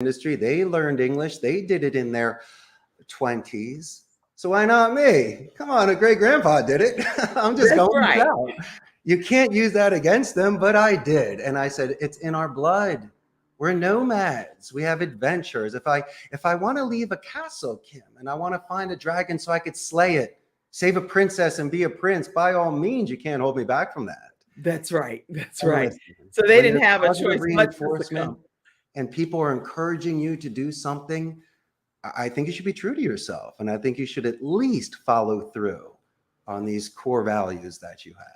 industry. They learned English. They did it in their 20s. So why not me? Come on, a great grandpa did it. I'm just That's going right. out. You can't use that against them, but I did. And I said, it's in our blood. We're nomads. We have adventures. If I want to leave a castle, Kim, and I want to find a dragon so I could slay it, save a princess and be a prince, by all means, you can't hold me back from that. That's right. That's And right. listen, So they when didn't there's have a positive choice but to reinforcement succumb. and people are encouraging you to do something, I think you should be true to yourself. And I think you should at least follow through on these core values that you have.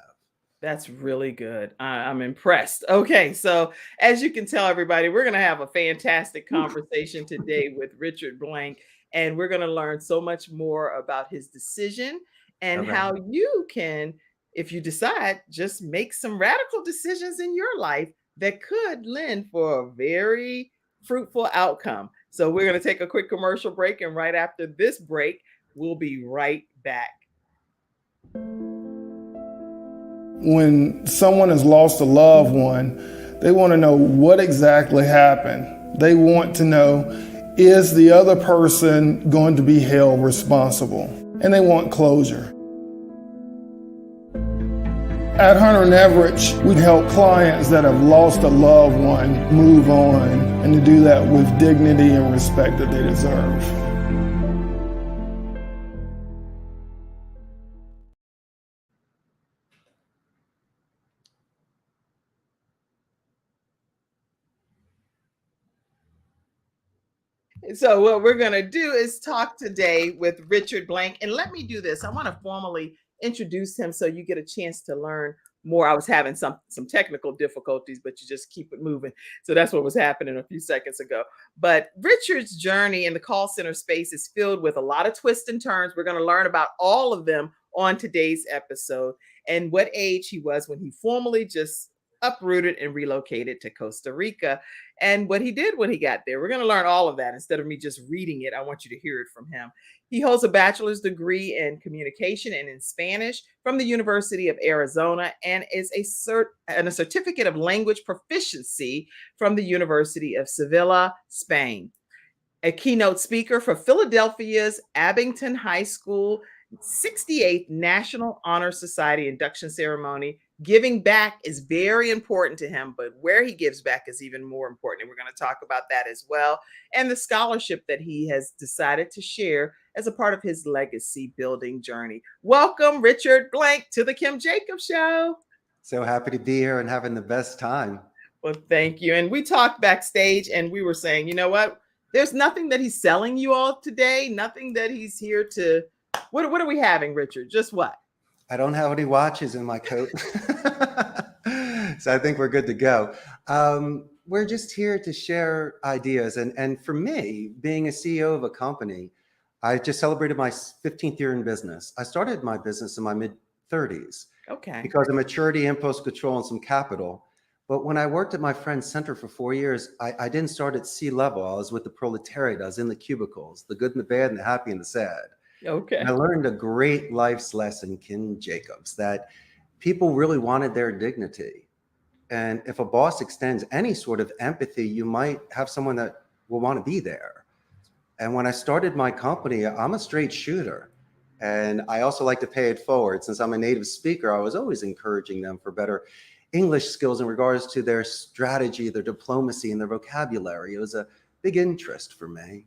That's really good. I'm impressed. Okay, so as you can tell, everybody, we're going to have a fantastic conversation today with Richard Blank, and we're going to learn so much more about his decision and Okay. how you can, if you decide, just make some radical decisions in your life that could lend for a very fruitful outcome. So we're going to take a quick commercial break, and right after this break, we'll be right back. When someone has lost a loved one, they want to know what exactly happened. They want to know, is the other person going to be held responsible? And they want closure. At Hunter and Everett, we help clients that have lost a loved one move on, and to do that with dignity and respect that they deserve. So what we're going to do is talk today with Richard Blank. And let me do this. I want to formally introduce him so you get a chance to learn more. I was having some technical difficulties, but you just keep it moving. So that's what was happening a few seconds ago. But Richard's journey in the call center space is filled with a lot of twists and turns. We're going to learn about all of them on today's episode and what age he was when he formally just uprooted and relocated to Costa Rica, and what he did when he got there. We're going to learn all of that. Instead of me just reading it, I want you to hear it from him. He holds a bachelor's degree in communication and in Spanish from the University of Arizona, and is a certificate of language proficiency from the University of Sevilla, Spain. A keynote speaker for Philadelphia's Abington High School 68th National Honor Society induction ceremony. Giving back is very important to him, but where he gives back is even more important. And we're going to talk about that as well. And the scholarship that he has decided to share as a part of his legacy building journey. Welcome, Richard Blank, to the Kim Jacobs Show. So happy to be here and having the best time. Well, thank you. And we talked backstage and we were saying, you know what? There's nothing that he's selling you all today, nothing that he's here to. What are we having, Richard? Just what? I don't have any watches in my coat. So I think we're good to go. We're just here to share ideas. And for me, being a CEO of a company, I just celebrated my 15th year in business. I started my business in my mid 30s. Okay. Because of maturity, impulse control, and some capital. But when I worked at my friend's center for 4 years, I didn't start at C-level. I was with the proletariat. I was in the cubicles, the good and the bad and the happy and the sad. Okay. And I learned a great life's lesson, Kim Jacobs, that people really wanted their dignity. And if a boss extends any sort of empathy, you might have someone that will want to be there. And when I started my company, I'm a straight shooter. And I also like to pay it forward. Since I'm a native speaker, I was always encouraging them for better English skills in regards to their strategy, their diplomacy, and their vocabulary. It was a big interest for me.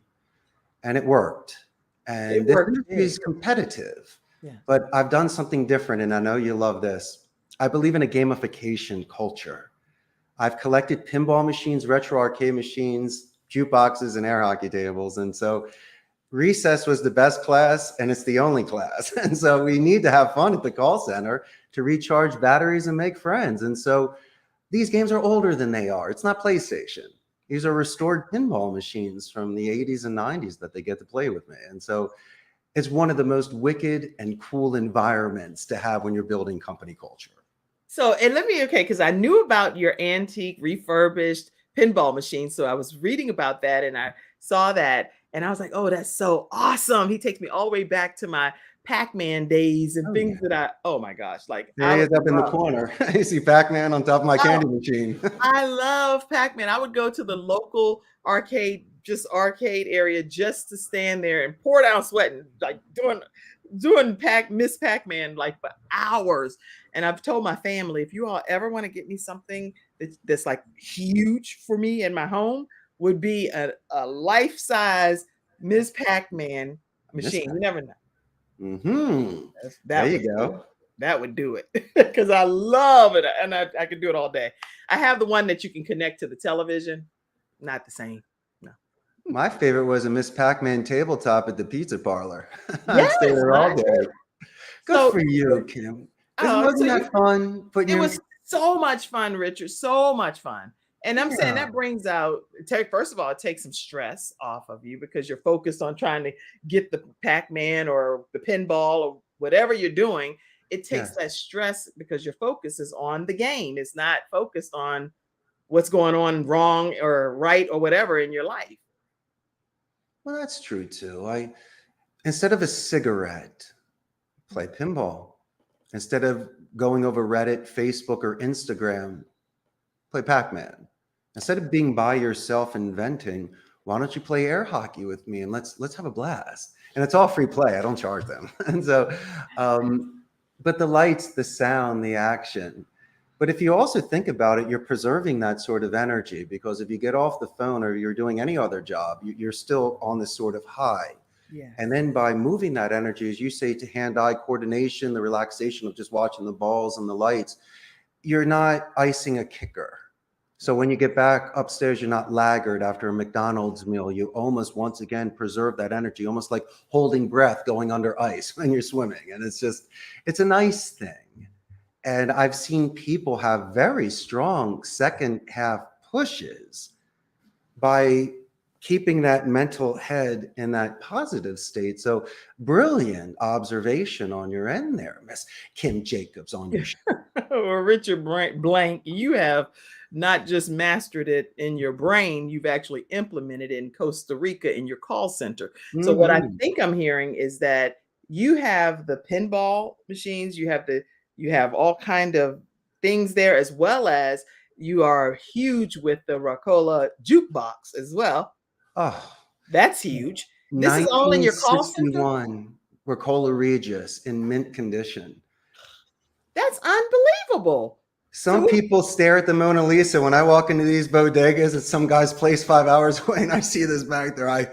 And it worked. And this industry is competitive. Yeah. But I've done something different, and I know you love this. I believe in a gamification culture. I've collected pinball machines, retro arcade machines, jukeboxes, and air hockey tables. And so recess was the best class, and it's the only class. And so we need to have fun at the call center to recharge batteries and make friends. And so these games are older than they are. It's not PlayStation. These are restored pinball machines from the 80s and 90s that they get to play with me. And so it's one of the most wicked and cool environments to have when you're building company culture. So, and let me, because I knew about your antique refurbished pinball machine. So I was reading about that and I saw that and I was like, oh, that's so awesome. He takes me all the way back to my Pac-Man days and Oh, things yeah. that oh my gosh, like There he is up in the corner. You see Pac-Man on top of my candy machine. I love Pac-Man. I would go to the local arcade area just to stand there and pour down sweating, like doing Miss Pac-Man like for hours. And I've told my family, if you all ever want to get me something that's like huge for me in my home, would be a life-size Miss Pac-Man Miss machine. You never know. Mm-hmm. That There you would do go. it. That would do it because I love it and I could do it all day. I have the one that you can connect to the television. Not the same. No. My favorite was a Miss Pac-Man tabletop at the pizza parlor. I'd Yes, stay there all mine day. too. Good So, for you, Kim. oh, Wasn't that fun? Putting it your was so much fun, Richard. So much fun. And I'm saying Yeah. that brings out, first of all, it takes some stress off of you because you're focused on trying to get the Pac-Man or the pinball or whatever you're doing. It takes Yes. that stress because your focus is on the game. It's not focused on what's going on wrong or right or whatever in your life. Well, that's true too. Instead of a cigarette, play pinball. Instead of going over Reddit, Facebook, or Instagram, play Pac-Man. Instead of being by yourself and venting, why don't you play air hockey with me and let's have a blast? And it's all free play. I don't charge them. And so, but the lights, the sound, the action. But if you also think about it, you're preserving that sort of energy because if you get off the phone or you're doing any other job, you're still on this sort of high. Yeah. And then by moving that energy, as you say, to hand-eye coordination, the relaxation of just watching the balls and the lights, you're not icing a kicker. So when you get back upstairs, you're not laggard after a McDonald's meal. You almost once again preserve that energy, almost like holding breath going under ice when you're swimming. And it's a nice thing. And I've seen people have very strong second half pushes by keeping that mental head in that positive state. So brilliant observation on your end there, Miss Kim Jacobs on your show. Or Richard Blank, you have not just mastered it in your brain, you've actually implemented it in Costa Rica in your call center. So what I think I'm hearing is that you have the pinball machines, you have all kind of things there, as well as you are huge with the Ricola jukebox as well. Oh, that's huge. This is all in your call center? 1961 Ricola Regis in mint condition. That's unbelievable. Some people stare at the Mona Lisa when I walk into these bodegas at some guy's place 5 hours away and I see this back there. I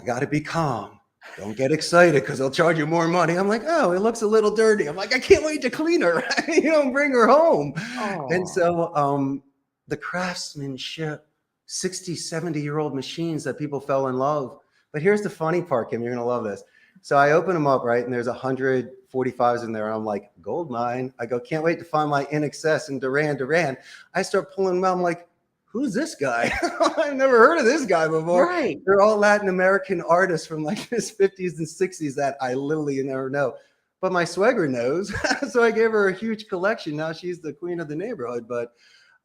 got to be calm. Don't get excited because they'll charge you more money. I'm like, oh, it looks a little dirty. I'm like, I can't wait to clean her. Bring her home. Oh. And so the craftsmanship, 60, 70-year-old machines that people fell in love. But here's the funny part, Kim, you're going to love this. So I open them up, right? And there's 145s in there. I'm like, gold mine. I go, can't wait to find my In Excess and Duran. I start pulling them out. I'm like, who's this guy? I've never heard of this guy before. Right. They're all Latin American artists from like the 50s and 60s that I literally never know. But my swagger knows. So I gave her a huge collection. Now she's the queen of the neighborhood. But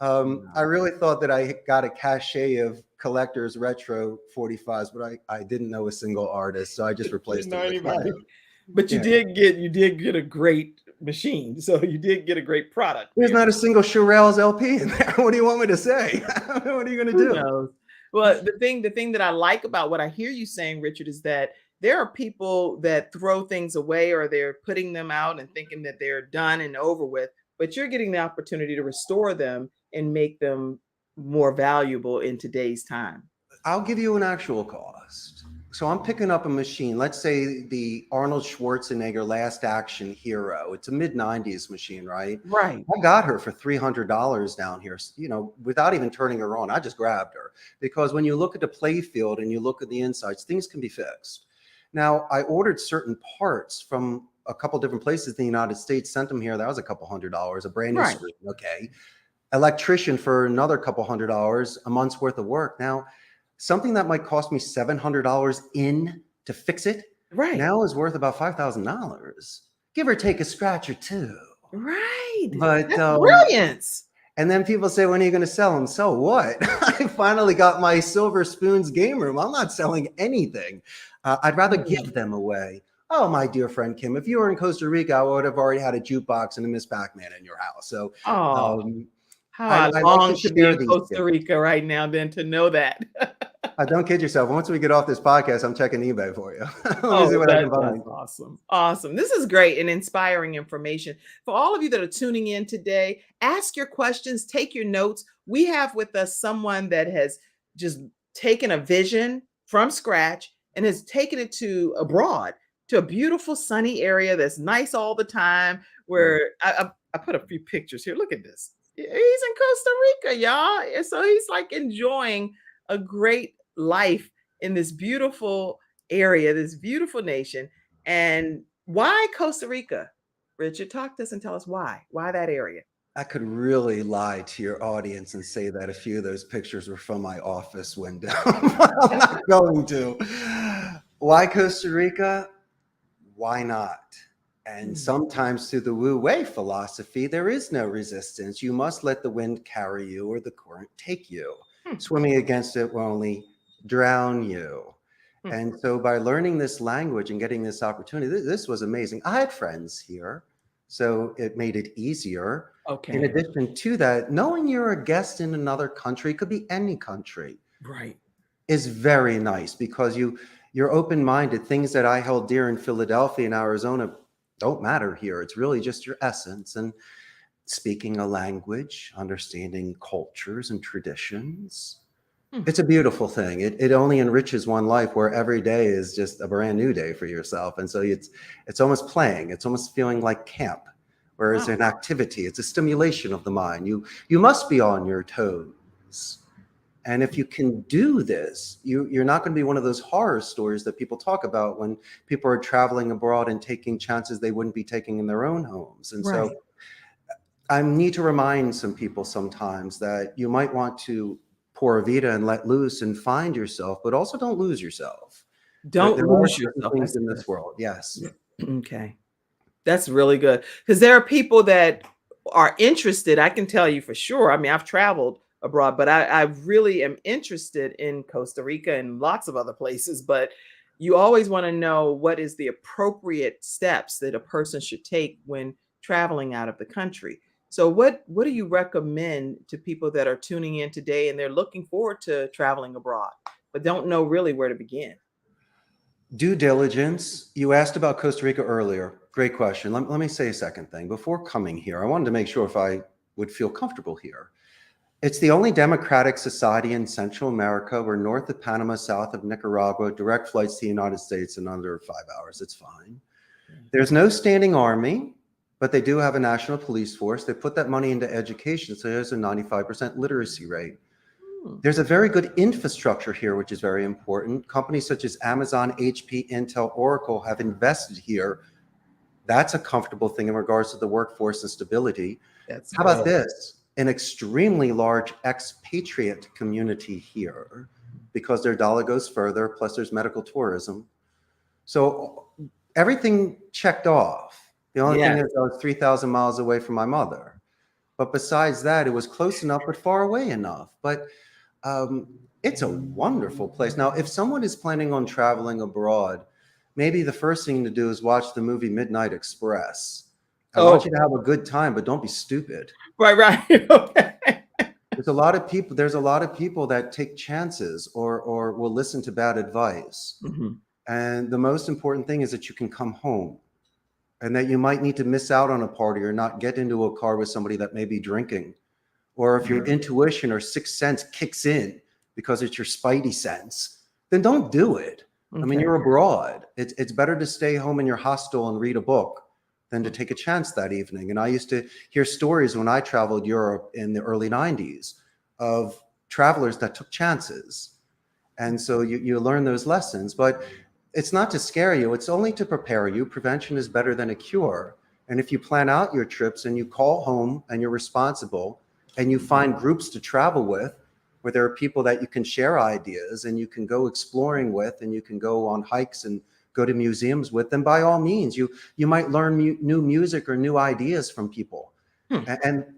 I really thought that I got a cachet of collectors retro 45s, but I didn't know a single artist. So I just replaced it with But you did get a great machine. So you did get a great product. There's not a single Shirelles LP in there. What do you want me to say? What are you going to do? Knows? Well, the thing that I like about what I hear you saying, Richard, is that there are people that throw things away or they're putting them out and thinking that they're done and over with, but you're getting the opportunity to restore them and make them more valuable in today's time. I'll give you an actual cost. So I'm picking up a machine, let's say the Arnold Schwarzenegger Last Action Hero. It's a mid-90s machine, right? Right. I got her for $300 down here, without even turning her on. I just grabbed her because when you look at the play field and you look at the insides, things can be fixed. Now, I ordered certain parts from a couple different places in the United States, sent them here. That was a couple $100, a brand new screen. Okay. Electrician for another couple $100, a month's worth of work. Now, something that might cost me $700 to fix it, right, now is worth about $5,000, give or take a scratch or two. Right. But that's brilliance. And then people say, when are you going to sell them? So what? I finally got my Silver Spoons game room. I'm not selling anything. I'd rather give them away. Oh, my dear friend Kim, if you were in Costa Rica, I would have already had a jukebox and a Miss Pac-Man in your house. So Oh, um, how I I like to long to be share in these Costa gifts. Rica right now, then to know that. Don't kid yourself. Once we get off this podcast, I'm checking eBay for you. Let me see Oh, what I can that's find. awesome. Awesome. This is great and inspiring information. For all of you that are tuning in today, ask your questions, take your notes. We have with us someone that has just taken a vision from scratch and has taken it to abroad, to a beautiful sunny area that's nice all the time. Mm. Where I put a few pictures here. Look at this. He's in Costa Rica, y'all. And so he's like enjoying a great life in this beautiful area, this beautiful nation. And why Costa Rica? Richard, talk to us and tell us why. Why that area? I could really lie to your audience and say that a few of those pictures were from my office window. I'm not going to. Why Costa Rica? Why not? And sometimes through the Wu Wei philosophy, there is no resistance. You must let the wind carry you or the current take you. Swimming against it will only drown you. And so by learning this language and getting this opportunity, this was amazing. I had friends here, so it made it easier. In Okay. addition to that, knowing you're a guest in another country, could be any country, Right. is very nice because you're open-minded. Things that I held dear in Philadelphia and Arizona don't matter here. It's really just your essence and speaking a language, understanding cultures and traditions. It's a beautiful thing. It only enriches one life where every day is just a brand new day for yourself. And so it's almost playing. It's almost feeling like camp, whereas Wow. an activity, it's a stimulation of the mind. You must be on your toes. And if you can do this, you're not going to be one of those horror stories that people talk about when people are traveling abroad and taking chances they wouldn't be taking in their own homes. And Right. so I need to remind some people sometimes that you might want to pour Vita and let loose and find yourself, but also don't lose yourself. Don't There are lose certain yourself. things That's in good. this world. Yes. Okay. That's really good. Because there are people that are interested. I can tell you for sure. I mean, I've traveled abroad, but I really am interested in Costa Rica and lots of other places. But you always want to know what is the appropriate steps that a person should take when traveling out of the country. So what do you recommend to people that are tuning in today and they're looking forward to traveling abroad, but don't know really where to begin? Due diligence. You asked about Costa Rica earlier. Great question. Let me say a second thing. Before coming here, I wanted to make sure if I would feel comfortable here. It's the only democratic society in Central America. We're north of Panama, south of Nicaragua, direct flights to the United States in under 5 hours. It's fine. There's no standing army, but they do have a national police force. They put that money into education, so there's a 95% literacy rate. There's a very good infrastructure here, which is very important. Companies such as Amazon, HP, Intel, Oracle have invested here. That's a comfortable thing in regards to the workforce and stability. That's How about good. this? An extremely large expatriate community here because their dollar goes further, plus there's medical tourism. So everything checked off. The only thing Yes. is I was 3,000 miles away from my mother. But besides that, it was close enough, but far away enough. But it's a wonderful place. Now, if someone is planning on traveling abroad, maybe the first thing to do is watch the movie Midnight Express. I want Oh, you to have a good time, but don't be stupid. right, right. Okay. There's a lot of people that take chances or will listen to bad advice. Mhm. And the most important thing is that you can come home and that you might need to miss out on a party or not get into a car with somebody that may be drinking. Or if your intuition or sixth sense kicks in because it's your spidey sense, then don't do it. I mean, Okay. you're abroad. It's better to stay home in your hostel and read a book than to take a chance that evening. And I used to hear stories when I traveled Europe in the early 90s of travelers that took chances. And so you learn those lessons. But it's not to scare you. It's only to prepare you. Prevention is better than a cure. And if you plan out your trips and you call home and you're responsible and you find groups to travel with where there are people that you can share ideas and you can go exploring with and you can go on hikes and go to museums with, then by all means, you might learn new music or new ideas from people. Hmm.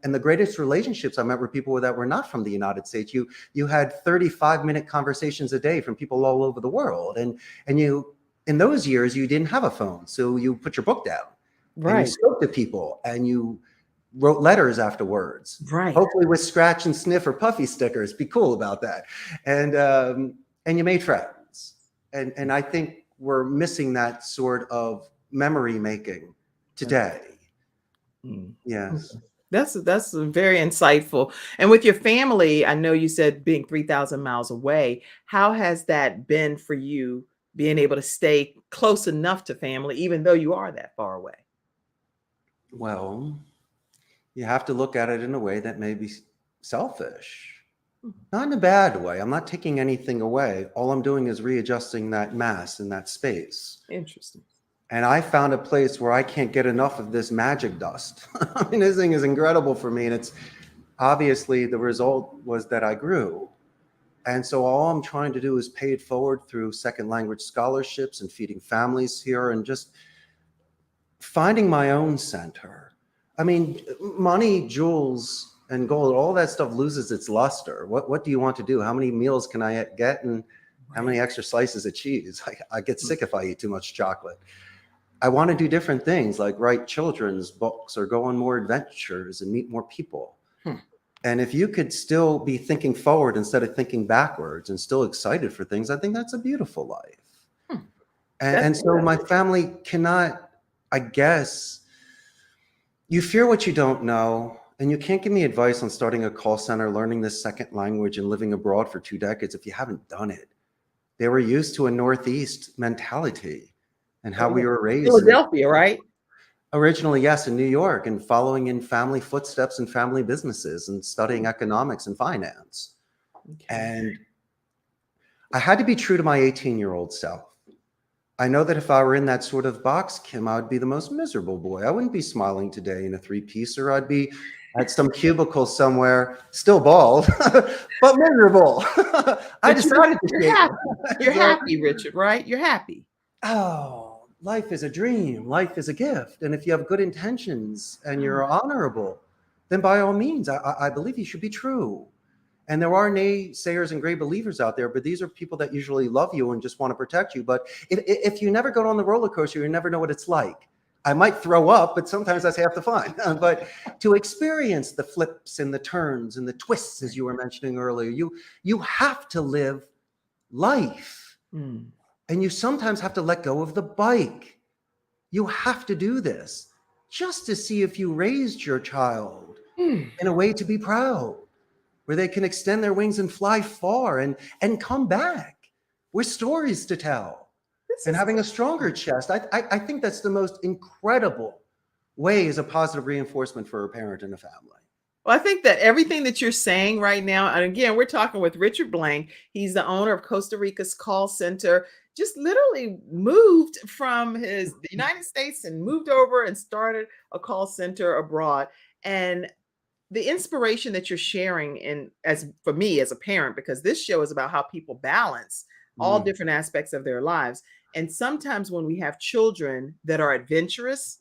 And the greatest relationships I met were people that were not from the United States. You had 35-minute conversations a day from people all over the world. And you in those years, you didn't have a phone. So you put your book down and you Right. spoke to people and you wrote letters afterwards, Right. hopefully with scratch and sniff or puffy stickers. Be cool about that. And you made friends. And I think we're missing that sort of memory making today. Mm. Yes. That's very insightful. And with your family, I know you said being 3,000 miles away. How has that been for you, being able to stay close enough to family, even though you are that far away? Well, you have to look at it in a way that may be selfish, Mhm. not in a bad way. I'm not taking anything away. All I'm doing is readjusting that mass in that space. Interesting. And I found a place where I can't get enough of this magic dust. I mean, this thing is incredible for me. And it's obviously the result was that I grew. And so all I'm trying to do is pay it forward through second language scholarships and feeding families here and just finding my own center. I mean, money, jewels, and gold, all that stuff loses its luster. What do you want to do? How many meals can I get and how many extra slices of cheese? I get sick if I eat too much chocolate. I want to do different things like write children's books or go on more adventures and meet more people. Hmm. And if you could still be thinking forward instead of thinking backwards and still excited for things, I think that's a beautiful life. Hmm. And so my family cannot, I guess, you fear what you don't know. And you can't give me advice on starting a call center, learning this second language, and living abroad for 2 decades if you haven't done it. They were used to a Northeast mentality and how we were raised. Philadelphia, right? Originally, yes, in New York, and following in family footsteps and family businesses and studying economics and finance. Okay. And I had to be true to my 18-year-old self. I know that if I were in that sort of box, Kim, I would be the most miserable boy. I wouldn't be smiling today in a three-piecer. I'd be at some cubicle somewhere, still bald, but miserable. I decided to You're happy. You're happy, Richard, right? You're happy. Oh, life is a dream. Life is a gift. And if you have good intentions and you're honorable, then by all means, I believe you should be true. And there are naysayers and great believers out there, but these are people that usually love you and just want to protect you. But if you never go on the roller coaster, you never know what it's like. I might throw up, but sometimes that's half the fun. But to experience the flips and the turns and the twists, as you were mentioning earlier, you have to live life. Mm. And you sometimes have to let go of the bike. You have to do this just to see if you raised your child in a way to be proud, where they can extend their wings and fly far and come back with stories to tell and having a stronger chest. I think that's the most incredible way as a positive reinforcement for a parent and a family. Well, I think that everything that you're saying right now, and again, we're talking with Richard Blank. He's the owner of Costa Rica's call center. Just literally moved from the United States and moved over and started a call center abroad. And the inspiration that you're sharing, and as for me as a parent, because this show is about how people balance all different aspects of their lives. And sometimes when we have children that are adventurous,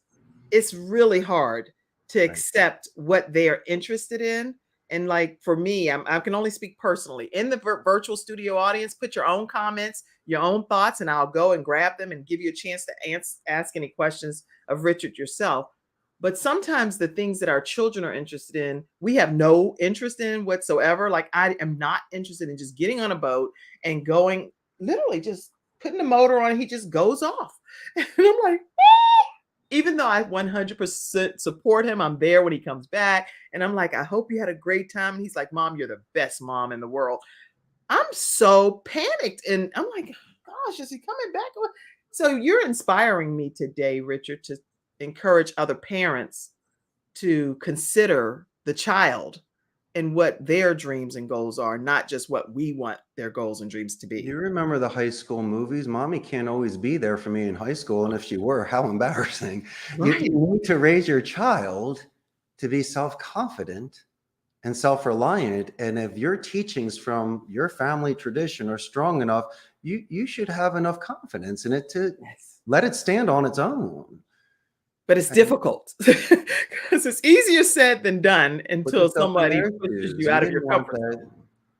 it's really hard to accept what they are interested in. And like for me, I can only speak personally. In the virtual studio audience, put your own comments, your own thoughts, and I'll go and grab them and give you a chance to ask any questions of Richard yourself. But sometimes the things that our children are interested in, we have no interest in whatsoever. Like I am not interested in just getting on a boat and going, literally just putting the motor on, he just goes off. And I'm like, oh! Even though I 100% support him, I'm there when he comes back. And I'm like, I hope you had a great time. And he's like, Mom, you're the best mom in the world. I'm so panicked. And I'm like, gosh, is he coming back? So you're inspiring me today, Richard, to encourage other parents to consider the child and what their dreams and goals are, not just what we want their goals and dreams to be. You remember the high school movies? Mommy can't always be there for me in high school. And if she were, how embarrassing. Right. You need to raise your child to be self-confident and self-reliant. And if your teachings from your family tradition are strong enough, you should have enough confidence in it to let it stand on its own. But it's difficult because it's easier said than done until somebody pushes you out of your comfort zone.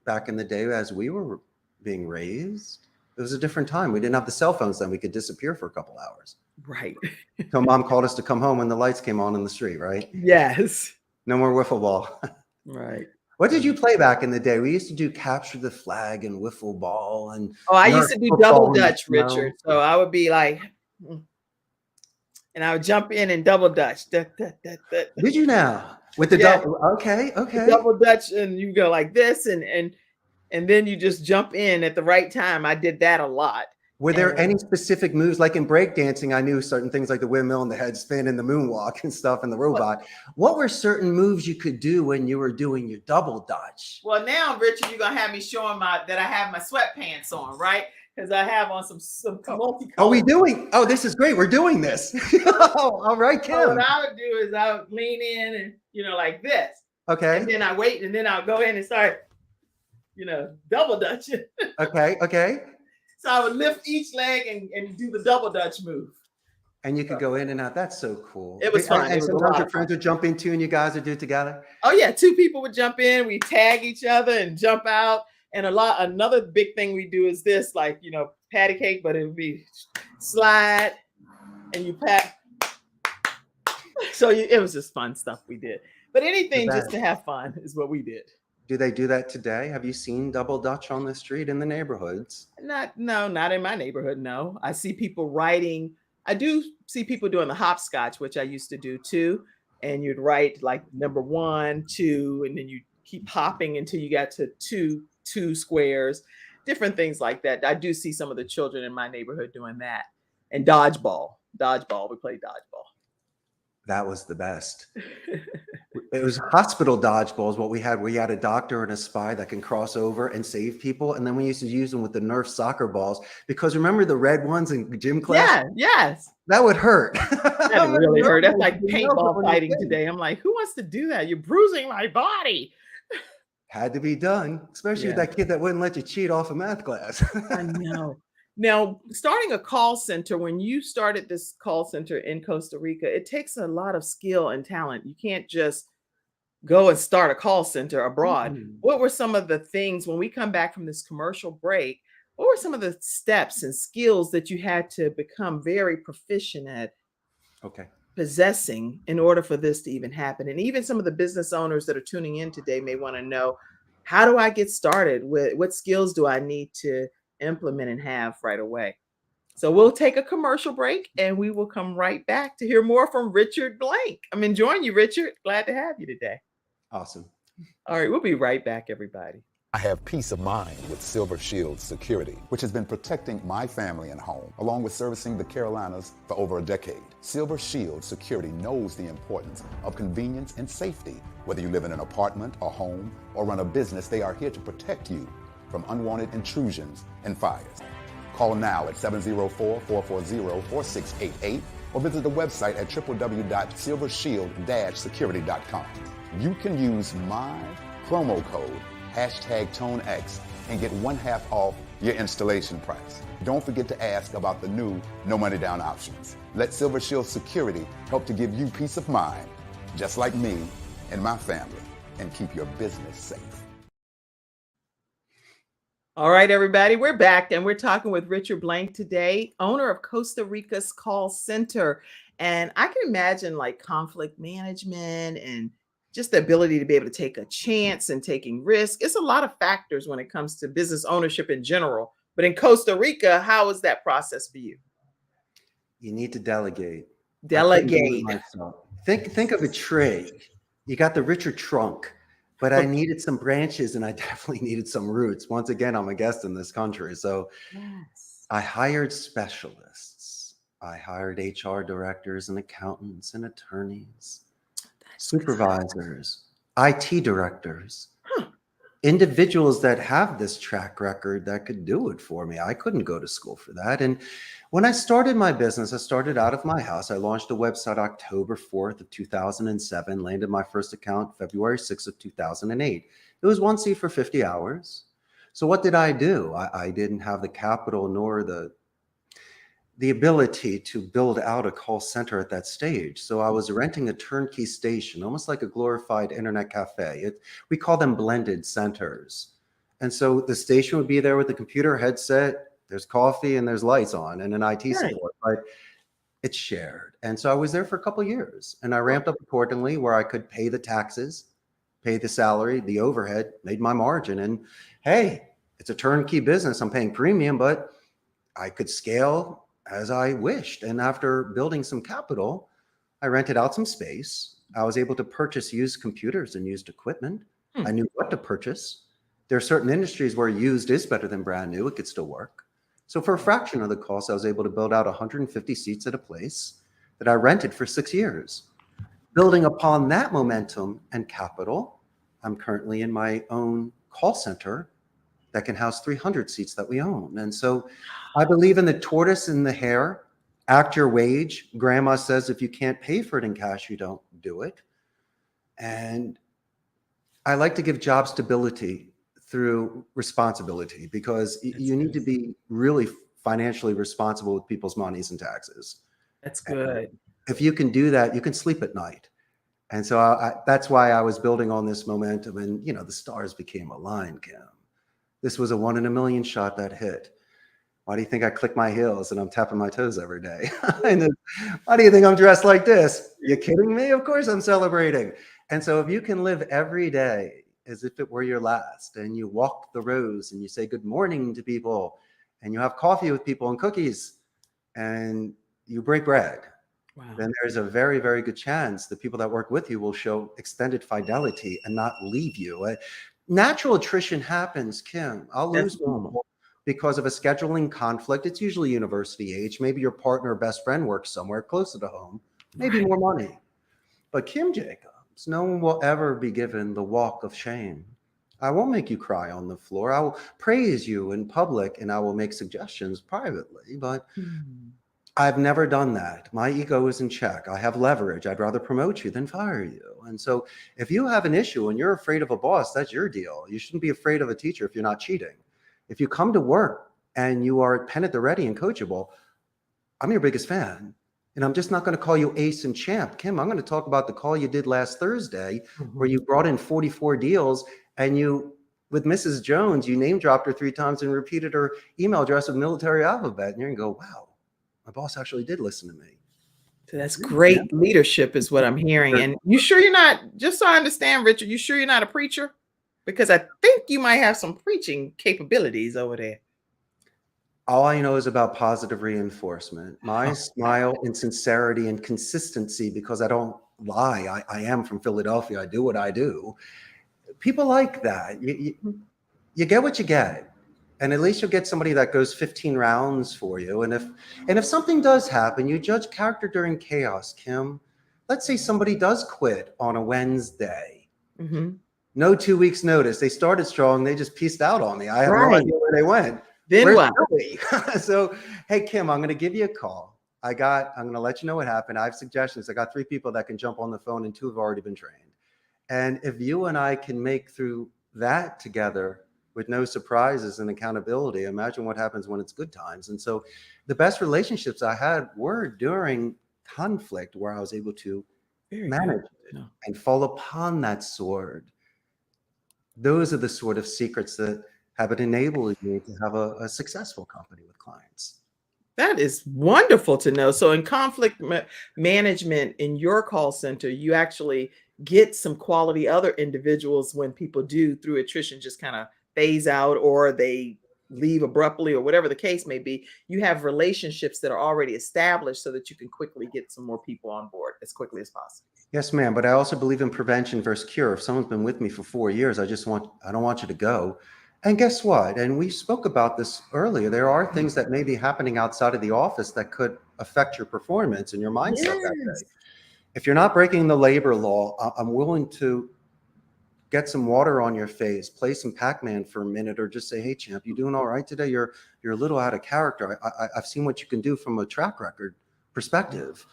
Back in the day as we were being raised. It was a different time. We didn't have the cell phones then. We could disappear for a couple hours. Right. So mom called us to come home when the lights came on in the street, right? Yes. No more wiffle ball. Right. What did you play back in the day? We used to do capture the flag and wiffle ball and Oh, I Nerf used to do football double in the dutch, snow. Richard. So I would be like, and I would jump in and double dutch. Did you now? With the Yeah. double? Okay, okay. Double dutch, and you go like this, and then you just jump in at the right time. I did that a lot. Were there And any specific moves? Like in breakdancing, I knew certain things like the windmill and the head spin and the moonwalk and stuff and the robot. What were certain moves you could do when you were doing your double dutch? well, now, Richard, you're gonna have me showing that I have my sweatpants on, right? Because I have on some multicolored. Are we doing? Oh, this is great. We're doing this. Oh, all right, So Kim. what I would do is I would lean in and like this, and Okay, then I wait, and then I'll go in and start, double dutching. okay, okay. So I would lift each leg and do the double dutch move. And you could go in and out. That's so cool. It was fun. And It was a sometimes lot your of friends would jump in too, and you guys would do it together. Oh yeah, two people would jump in, we tag each other and jump out. And another big thing we do is this, like, patty cake, but it would be slide and you pat. So it was just fun stuff we did. But anything just to have fun is what we did. Do they do that today? Have you seen double dutch on the street in the neighborhoods? Not in my neighborhood. No, I see people writing. I do see people doing the hopscotch, which I used to do too. And you'd write like number 1, 2, and then you keep hopping until you got to two squares, different things like that. I do see some of the children in my neighborhood doing that. And dodgeball, we played dodgeball. That was the best. It was hospital dodgeballs. What we had, we had a doctor and a spy that can cross over and save people. And then we used to use them with the Nerf soccer balls, because remember the red ones in gym class? Yeah, yes. That would hurt. That would really hurt. That's like You know, paintball when fighting you're kid. today. I'm like, who wants to do that? You're bruising my body. Had to be done, especially with Yeah. that kid that wouldn't let you cheat off a math class. I know. Now, starting a call center, when you started this call center in Costa Rica, it takes a lot of skill and talent. You can't just go and start a call center abroad. Mhm. What were some of the things when we come back from this commercial break? What were some of the steps and skills that you had to become very proficient at Okay. possessing in order for this to even happen? And even some of the business owners that are tuning in today may want to know, how do I get started? What skills do I need to implement and have right away? So we'll take a commercial break and we will come right back to hear more from Richard Blank. I'm enjoying you, Richard. Glad to have you today. Awesome. All right, we'll be right back, everybody. I have peace of mind with Silver Shield Security, which has been protecting my family and home, along with servicing the Carolinas for over a decade. Silver Shield Security knows the importance of convenience and safety. Whether you live in an apartment, a home, or run a business, they are here to protect you from unwanted intrusions and fires. Call now at 704-440-4688 or visit the website at www.silvershield-security.com. You can use my promo code #ToneX and get 1/2 off your installation price. Don't forget to ask about the new no money down options. Let Silver Shield Security help to give you peace of mind, just like me and my family, and keep your business safe. All right, everybody, we're back and we're talking with Richard Blank today, owner of Costa Rica's Call Center. And I can imagine like conflict management and just the ability to be able to take a chance and taking risk. It's a lot of factors when it comes to business ownership in general. But in Costa Rica, how is that process for you? You need to delegate. Delegate. Think of a tree. You got the richer trunk, but I needed some branches and I definitely needed some roots. Once again, I'm a guest in this country. So Yes. I hired specialists. I hired HR directors and accountants and attorneys, supervisors, IT directors, individuals that have this track record that could do it for me. I couldn't go to school for that. And when I started my business, I started out of my house. I launched a website October 4th of 2007, landed my first account February 6th of 2008. It was one seat for 50 hours. So what did I do? I didn't have the capital nor the ability to build out a call center at that stage. So I was renting a turnkey station, almost like a glorified internet cafe. We call them blended centers. And so the station would be there with the computer headset, There's coffee and there's lights on and an IT Right. support, but it's shared. And so I was there for a couple of years, and I ramped up accordingly where I could pay the taxes, pay the salary, the overhead, made my margin. And hey, it's a turnkey business. I'm paying premium, but I could scale as I wished. And after building some capital, I rented out some space. I was able to purchase used computers and used equipment. I knew what to purchase. There are certain industries where used is better than brand new. It could still work. So for a fraction of the cost, I was able to build out 150 seats at a place that I rented for 6 years. Building upon that momentum and capital, I'm currently in my own call center that can house 300 seats that we own. And so I believe in the tortoise and the hare. Act your wage. Grandma says if you can't pay for it in cash, you don't do it. And I like to give job stability through responsibility, because you need to be really financially responsible with people's monies and taxes. That's good. If you can do that, you can sleep at night. And so that's why I was building on this momentum, and the stars became aligned, Kim. This was a 1 in a million shot that hit. Why do you think I click my heels and I'm tapping my toes every day? And why do you think I'm dressed like this? You kidding me? Of course I'm celebrating. And so if you can live every day as if it were your last, and you walk the rows and you say good morning to people, and you have coffee with people and cookies, and you break bread, then there's a very, very good chance the people that work with you will show extended fidelity and not leave you. Natural attrition happens, Kim. I'll lose people because of a scheduling conflict. It's usually university age. Maybe your partner or best friend works somewhere closer to home, maybe more money. But Kim Jacobs, no one will ever be given the walk of shame. I won't make you cry on the floor. I will praise you in public, and I will make suggestions privately. But I've never done that. My ego is in check. I have leverage. I'd rather promote you than fire you. And so if you have an issue and you're afraid of a boss, that's your deal. You shouldn't be afraid of a teacher if you're not cheating. If you come to work and you are pen at the ready and coachable, I'm your biggest fan. And I'm just not going to call you ace and champ. Kim, I'm going to talk about the call you did last Thursday where you brought in 44 deals, and you, with Mrs. Jones, you name dropped her 3 times and repeated her email address with military alphabet. And you're going to go, wow, my boss actually did listen to me. So that's great leadership is what I'm hearing. And you sure you're not, just so I understand, Richard, you sure you're not a preacher? Because I think you might have some preaching capabilities over there. All I know is about positive reinforcement. My smile and sincerity and consistency, because I don't lie. I am from Philadelphia. I do what I do. People like that. You get what you get. And at least you'll get somebody that goes 15 rounds for you. And if something does happen, you judge character during chaos, Kim. Let's say somebody does quit on a Wednesday. No 2 weeks notice. They started strong. They just pieced out on me. I have no idea where they went. Then what? So, hey, Kim, I'm going to give you a call. I'm going to let you know what happened. I have suggestions. I got 3 people that can jump on the phone, and 2 have already been trained. And if you and I can make through that together with no surprises and accountability, imagine what happens when it's good times. And so the best relationships I had were during conflict, where I was able to manage it and fall upon that sword. Those are the sort of secrets that have enabled me to have a successful company with clients. That is wonderful to know. So in conflict management in your call center, you actually get some quality other individuals when people do, through attrition, just kind of phase out or they leave abruptly or whatever the case may be. You have relationships that are already established so that you can quickly get some more people on board as quickly as possible. Yes, ma'am. But I also believe in prevention versus cure. If someone's been with me for 4 years, I don't want you to go. And guess what? And we spoke about this earlier. There are things that may be happening outside of the office that could affect your performance and your mindset that day. If you're not breaking the labor law, I'm willing to get some water on your face, play some Pac-Man for a minute, or just say, hey, champ, you doing all right today? You're a little out of character. I've seen what you can do from a track record perspective.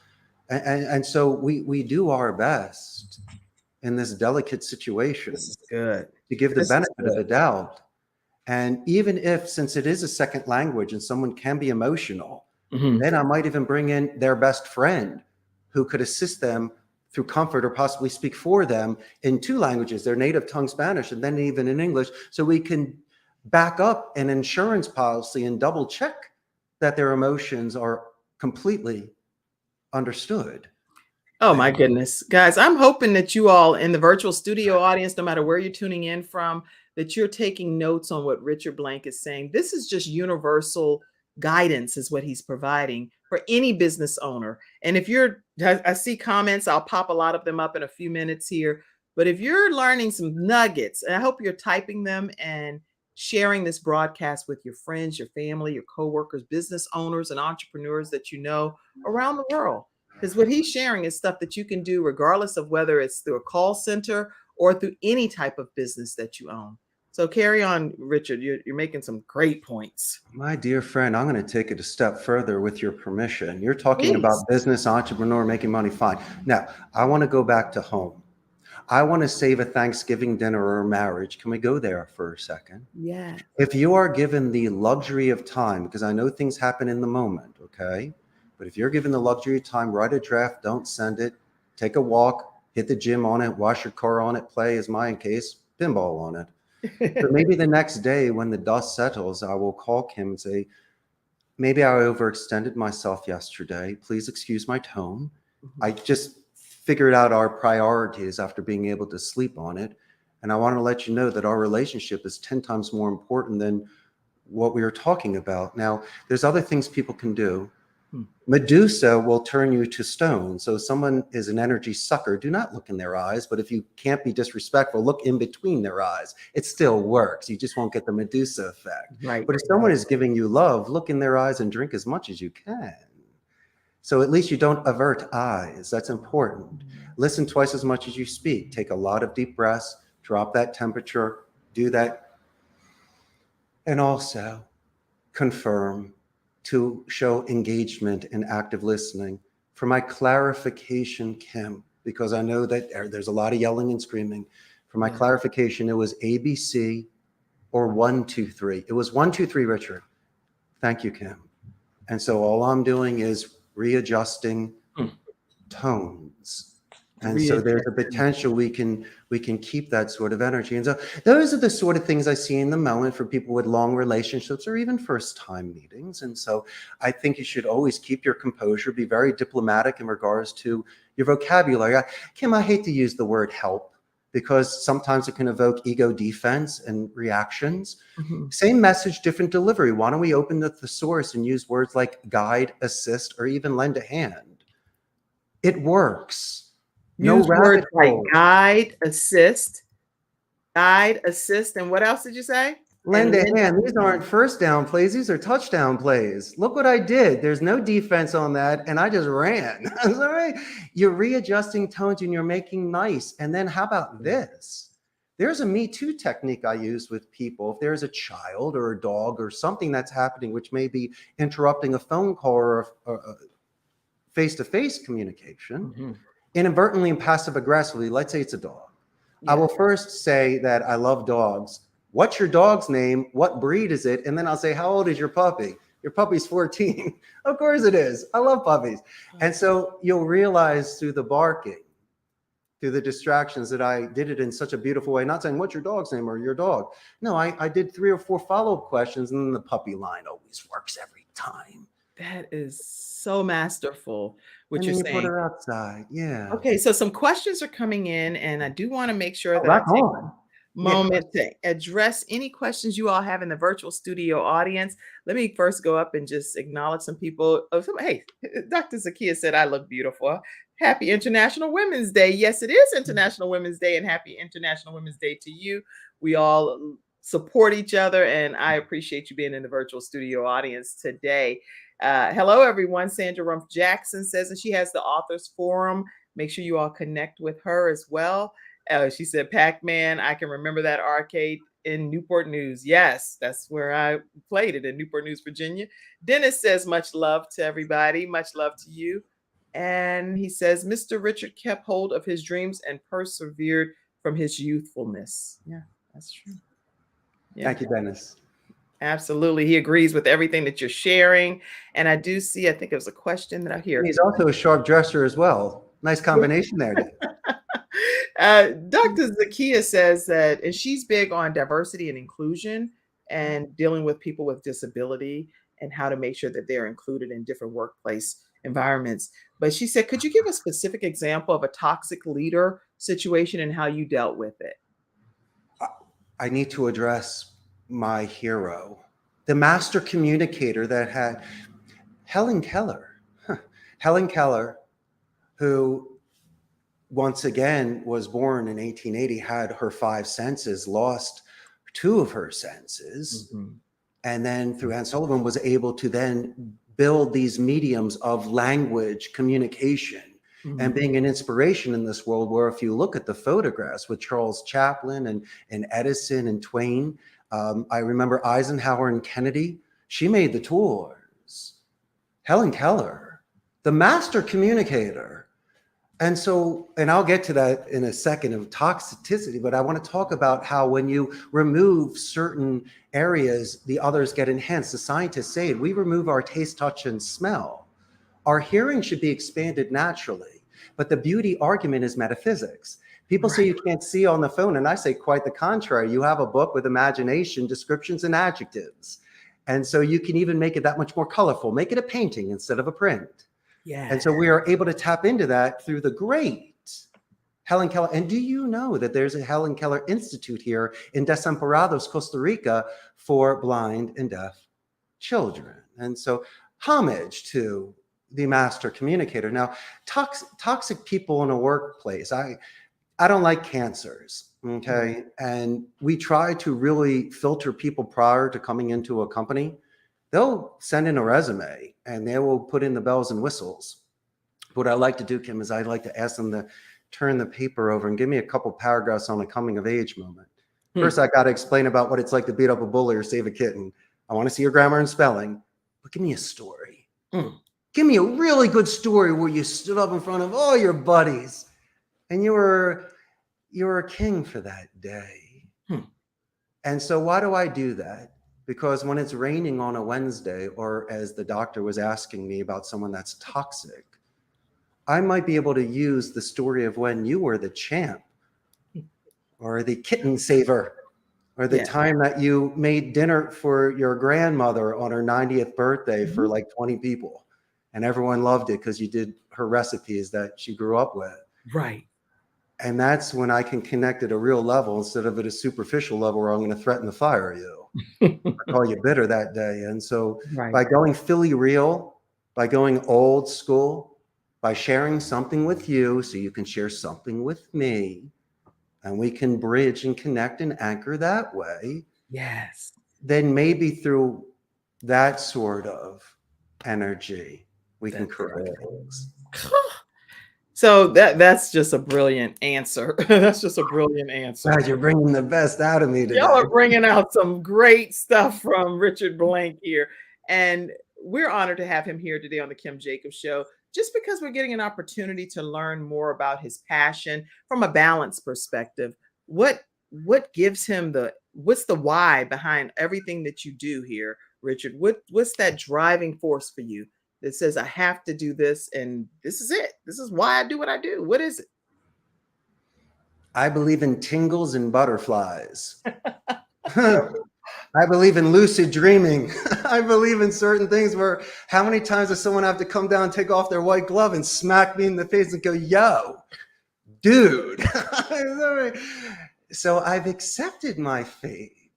And so we do our best in this delicate situation to give the benefit of the doubt. And even if, since it is a second language and someone can be emotional, then I might even bring in their best friend who could assist them through comfort or possibly speak for them in 2 languages, their native tongue Spanish, and then even in English, so we can back up an insurance policy and double check that their emotions are completely understood. Oh my goodness, guys, I'm hoping that you all in the virtual studio audience, no matter where you're tuning in from, that you're taking notes on what Richard Blank is saying. This is just universal guidance is what he's providing for any business owner. And if I see comments, I'll pop a lot of them up in a few minutes here. But if you're learning some nuggets, and I hope you're typing them and sharing this broadcast with your friends, your family, your coworkers, business owners, and entrepreneurs that you know around the world. Because what he's sharing is stuff that you can do regardless of whether it's through a call center or through any type of business that you own. So carry on, Richard. You're making some great points. My dear friend, I'm going to take it a step further with your permission. You're talking Please. about business, entrepreneur, making money. Fine. Now, I want to go back to home. I want to save a Thanksgiving dinner or a marriage. Can we go there for a second? Yeah. If you are given the luxury of time, because I know things happen in the moment, okay? But if you're given the luxury of time, write a draft, don't send it, take a walk, hit the gym on it, wash your car on it, play, as mine case, pinball on it. But maybe the next day when the dust settles, I will call Kim and say, maybe I overextended myself yesterday. Please excuse my tone. I just figured out our priorities after being able to sleep on it. And I want to let you know that our relationship is 10 times more important than what we were talking about. Now, there's other things people can do. Medusa will turn you to stone. So if someone is an energy sucker, do not look in their eyes. But if you can't be disrespectful, look in between their eyes. It still works. You just won't get the Medusa effect. Right. But if someone is giving you love, look in their eyes and drink as much as you can. So at least you don't avert eyes. That's important. Listen twice as much as you speak. Take a lot of deep breaths. Drop that temperature. Do that. And also confirm to show engagement and active listening. For my clarification, Kim, because I know that there's a lot of yelling and screaming. For my clarification, it was ABC or 1, 2, 3. It was 1, 2, 3, Richard. Thank you, Kim. And so all I'm doing is readjusting tones. And so there's a potential we can keep that sort of energy. And so those are the sort of things I see in the moment for people with long relationships or even first time meetings. And so I think you should always keep your composure, be very diplomatic in regards to your vocabulary. Kim, I hate to use the word help because sometimes it can evoke ego defense and reactions. Same message, different delivery. Why don't we open the thesaurus and use words like guide, assist, or even lend a hand? It works. Use words like guide, assist, and what else did you say? Lend a hand. These aren't first down plays. These are touchdown plays. Look what I did. There's no defense on that, and I just ran. All right. You're readjusting tones and you're making nice. And then how about this? There's a Me Too technique I use with people. If there's a child or a dog or something that's happening, which may be interrupting a phone call or a face-to-face communication, inadvertently and passive aggressively, let's say it's a dog. I will first say that I love dogs. What's your dog's name? What breed is it? And then I'll say, how old is your puppy? Your puppy's 14. Of course it is. I love puppies. And so you'll realize through the barking, through the distractions, that I did it in such a beautiful way, not saying, what's your dog's name or your dog? No, I did 3 or 4 follow-up questions, and then the puppy line always works every time. That is so masterful. What And you're then saying. You put her outside. Yeah. Okay, so some questions are coming in, and I do want to make sure that Back I take on. a moment to address any questions you all have in the virtual studio audience. Let me first go up and just acknowledge some people. Hey, Dr. Zakia said I look beautiful. Happy International Women's Day. Yes, it is International Women's Day, and happy International Women's Day to you. We all support each other, and I appreciate you being in the virtual studio audience today. Hello, everyone. Sandra Rumpf Jackson says that she has the Authors Forum. Make sure you all connect with her as well. She said, Pac-Man, I can remember that arcade in Newport News. Yes, that's where I played it, in Newport News, Virginia. Dennis says, much love to everybody. Much love to you. And he says, Mr. Richard kept hold of his dreams and persevered from his youthfulness. Yeah, that's true. Yeah. Thank you, Dennis. Absolutely. He agrees with everything that you're sharing. And I do see, I think it was a question that I hear. He's also a sharp dresser as well. Nice combination there. Dr. Zakia says that, and she's big on diversity and inclusion. and dealing with people with disability and how to make sure that they're included in different workplace environments. But she said, could you give a specific example of a toxic leader situation and how you dealt with it? I need to address my hero, the master communicator that had Helen Keller. Helen Keller, who once again was born in 1880, had her five senses, lost two of her senses, and then through Anne Sullivan was able to then build these mediums of language communication and being an inspiration in this world, where if you look at the photographs with Charles Chaplin and Edison and Twain, I remember Eisenhower and Kennedy, she made the tours. Helen Keller, the master communicator. And so, and I'll get to that in a second of toxicity, but I want to talk about how when you remove certain areas, the others get enhanced. The scientists say we remove our taste, touch, and smell. Our hearing should be expanded naturally, but the beauty argument is metaphysics. People say you can't see on the phone, and I say quite the contrary. You have a book with imagination, descriptions, and adjectives. And so you can even make it that much more colorful, make it a painting instead of a print. Yeah. And so we are able to tap into that through the great Helen Keller. And do you know that there's a Helen Keller Institute here in Desamparados, Costa Rica, for blind and deaf children? And so homage to the master communicator. Now, toxic people in a workplace. I don't like cancers, okay? And we try to really filter people prior to coming into a company. They'll send in a resume and they will put in the bells and whistles. What I like to do, Kim, is I like to ask them to turn the paper over and give me a couple paragraphs on a coming of age moment. First, I got to explain about what it's like to beat up a bully or save a kitten. I want to see your grammar and spelling, but give me a story. Give me a really good story where you stood up in front of all your buddies and you were a king for that day. And so why do I do that? Because when it's raining on a Wednesday, or as the doctor was asking me about someone that's toxic, I might be able to use the story of when you were the champ or the kitten saver, or the time that you made dinner for your grandmother on her 90th birthday for like 20 people. And everyone loved it because you did her recipes that she grew up with. Right. And that's when I can connect at a real level instead of at a superficial level where I'm going to threaten to fire you or call you bitter that day. And so by going Philly real, by going old school, by sharing something with you so you can share something with me, and we can bridge and connect and anchor that way. Yes. Then maybe through that sort of energy, we can correct things. So that's just a brilliant answer. That's just a brilliant answer. God, you're bringing the best out of me today. Y'all are bringing out some great stuff from Richard Blank here. And we're honored to have him here today on the Kim Jacobs Show, just because we're getting an opportunity to learn more about his passion from a balanced perspective. What gives him what's the why behind everything that you do here, Richard? What's that driving force for you that says, I have to do this, and this is it? This is why I do what I do. What is it? I believe in tingles and butterflies. I believe in lucid dreaming. I believe in certain things where how many times does someone have to come down and take off their white glove and smack me in the face and go, yo, dude. So I've accepted my fate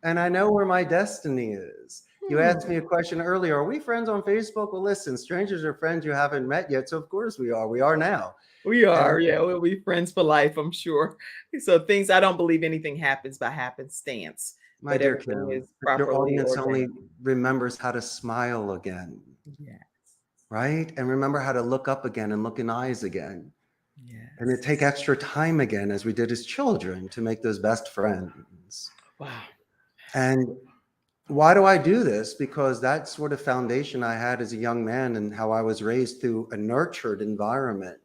and I know where my destiny is. You asked me a question earlier. Are we friends on Facebook? Well, listen, strangers are friends you haven't met yet. So of course we are. We are now. We are. Yeah, we'll be friends for life, I'm sure. So I don't believe anything happens by happenstance. My dear Kim, your audience only remembers how to smile again. Yes. Right? And remember how to look up again and look in eyes again. Yes. And to take extra time again, as we did as children, to make those best friends. Wow. And why do I do this? Because that sort of foundation I had as a young man and how I was raised through a nurtured environment.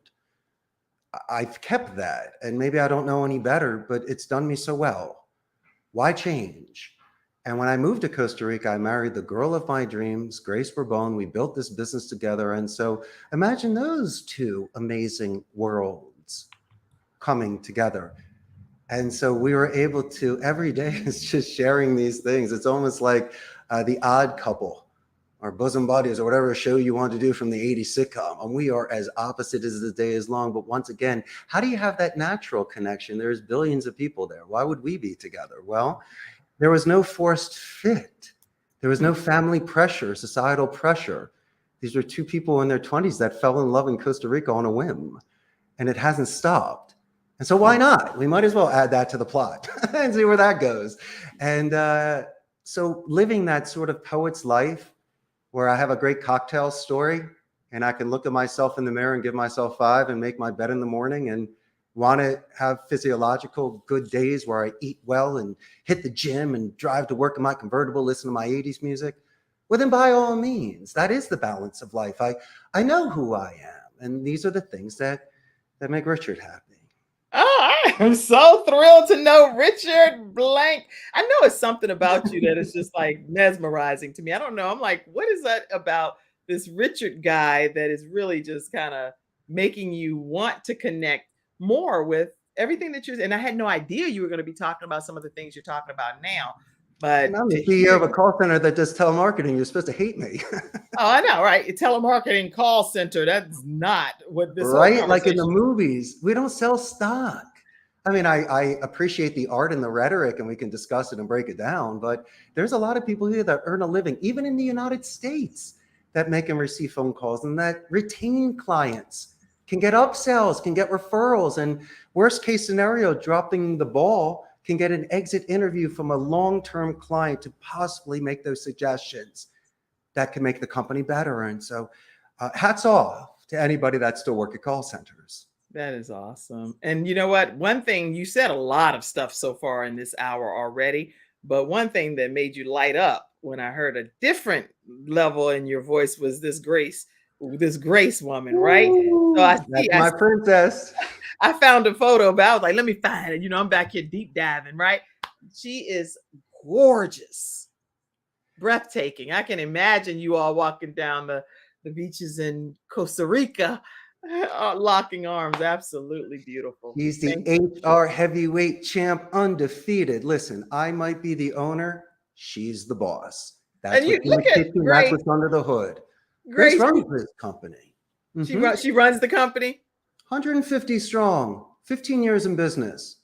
I've kept that. And maybe I don't know any better, but it's done me so well. Why change? And when I moved to Costa Rica, I married the girl of my dreams, Grace Bourbon. We built this business together. And so imagine those two amazing worlds coming together. And so we were able to, every day is just sharing these things. It's almost like The Odd Couple or Bosom Buddies or whatever show you want to do from the 80s sitcom. And we are as opposite as the day is long. But once again, how do you have that natural connection? There's billions of people there. Why would we be together? Well, there was no forced fit. There was no family pressure, societal pressure. These were two people in their 20s that fell in love in Costa Rica on a whim. And it hasn't stopped. And so why not? We might as well add that to the plot and see where that goes. And so living that sort of poet's life where I have a great cocktail story and I can look at myself in the mirror and give myself 5 and make my bed in the morning and want to have physiological good days where I eat well and hit the gym and drive to work in my convertible, listen to my 80s music, well, then by all means, that is the balance of life. I know who I am. And these are the things that make Richard happy. Oh, I am so thrilled to know Richard Blank. I know it's something about you that is just like mesmerizing to me. I don't know. I'm like, what is that about this Richard guy that is really just kind of making you want to connect more with everything that you're, and I had no idea you were going to be talking about some of the things you're talking about now. But And I'm the CEO of a call center that does telemarketing. You're supposed to hate me. Oh, I know, right? A telemarketing call center. That's not what this right? Like in the movies, we don't sell stock. I mean, I appreciate the art and the rhetoric, and we can discuss it and break it down. But there's a lot of people here that earn a living, even in the United States, that make and receive phone calls and that retain clients, can get upsells, can get referrals, and worst case scenario, dropping the ball, can get an exit interview from a long-term client to possibly make those suggestions that can make the company better. And so hats off to anybody that still work at call centers. That is awesome. And you know what? One thing, you said a lot of stuff so far in this hour already, but one thing that made you light up when I heard a different level in your voice was this Grace woman, right? Ooh, so that's my princess. I found a photo about, I was like, let me find it. I'm back here deep diving, right? She is gorgeous, breathtaking. I can imagine you all walking down the beaches in Costa Rica, locking arms. Absolutely beautiful. He's the HR heavyweight champ, undefeated. Listen, I might be the owner. She's the boss. That's and you look at Grace. That's what's under the hood. Grace runs this company. Mm-hmm. She runs the company. 150 strong, 15 years in business.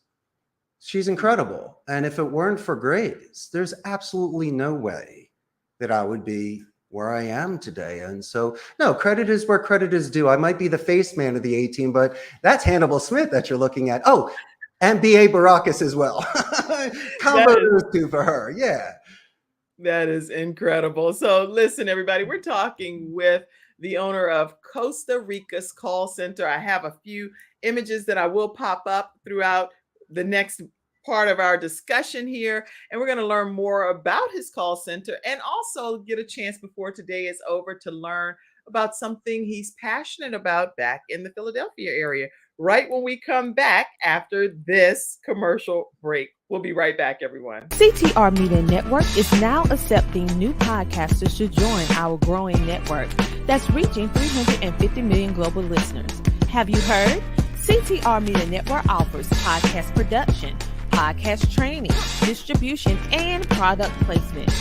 She's incredible. And if it weren't for Grace, there's absolutely no way that I would be where I am today. And so, no, credit is where credit is due. I might be the face man of the A-team, but that's Hannibal Smith that you're looking at. Oh, and B.A. Baracus as well. Combo those two for her. Yeah. That is incredible. So listen, everybody, we're talking with the owner of Costa Rica's call center. I have a few images that I will pop up throughout the next part of our discussion here. And we're going to learn more about his call center and also get a chance before today is over to learn about something he's passionate about back in the Philadelphia area. Right when we come back after this commercial break. We'll be right back, everyone. CTR Media Network is now accepting new podcasters to join our growing network that's reaching 350 million global listeners. Have you heard? CTR Media Network offers podcast production, podcast training, distribution, and product placement.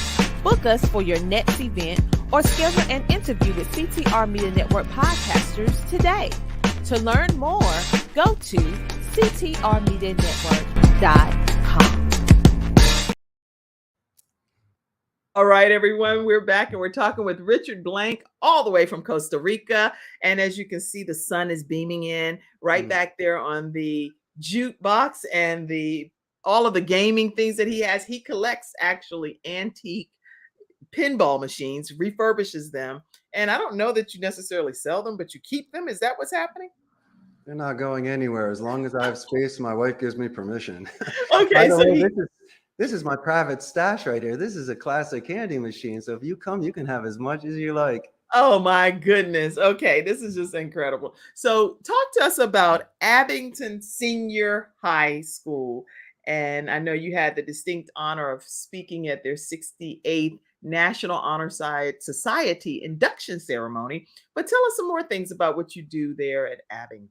Book us for your next event or schedule an interview with CTR Media Network podcasters today. To learn more, go to ctrmedianetwork.com. All right, everyone, we're back and we're talking with Richard Blank all the way from Costa Rica. And as you can see, the sun is beaming in right back there on the jukebox and all of the gaming things that he has. He collects actually antique pinball machines, refurbishes them. And I don't know that you necessarily sell them, but you keep them. Is that what's happening? They're not going anywhere as long as I have space. My wife gives me permission. Okay, so this is my private stash right here. This is a classic candy machine. So if you come, you can have as much as you like. Oh my goodness. Okay, this is just incredible. So talk to us about Abington Senior High School. And I know you had the distinct honor of speaking at their 68th National Honor Society induction ceremony. But tell us some more things about what you do there at Abington.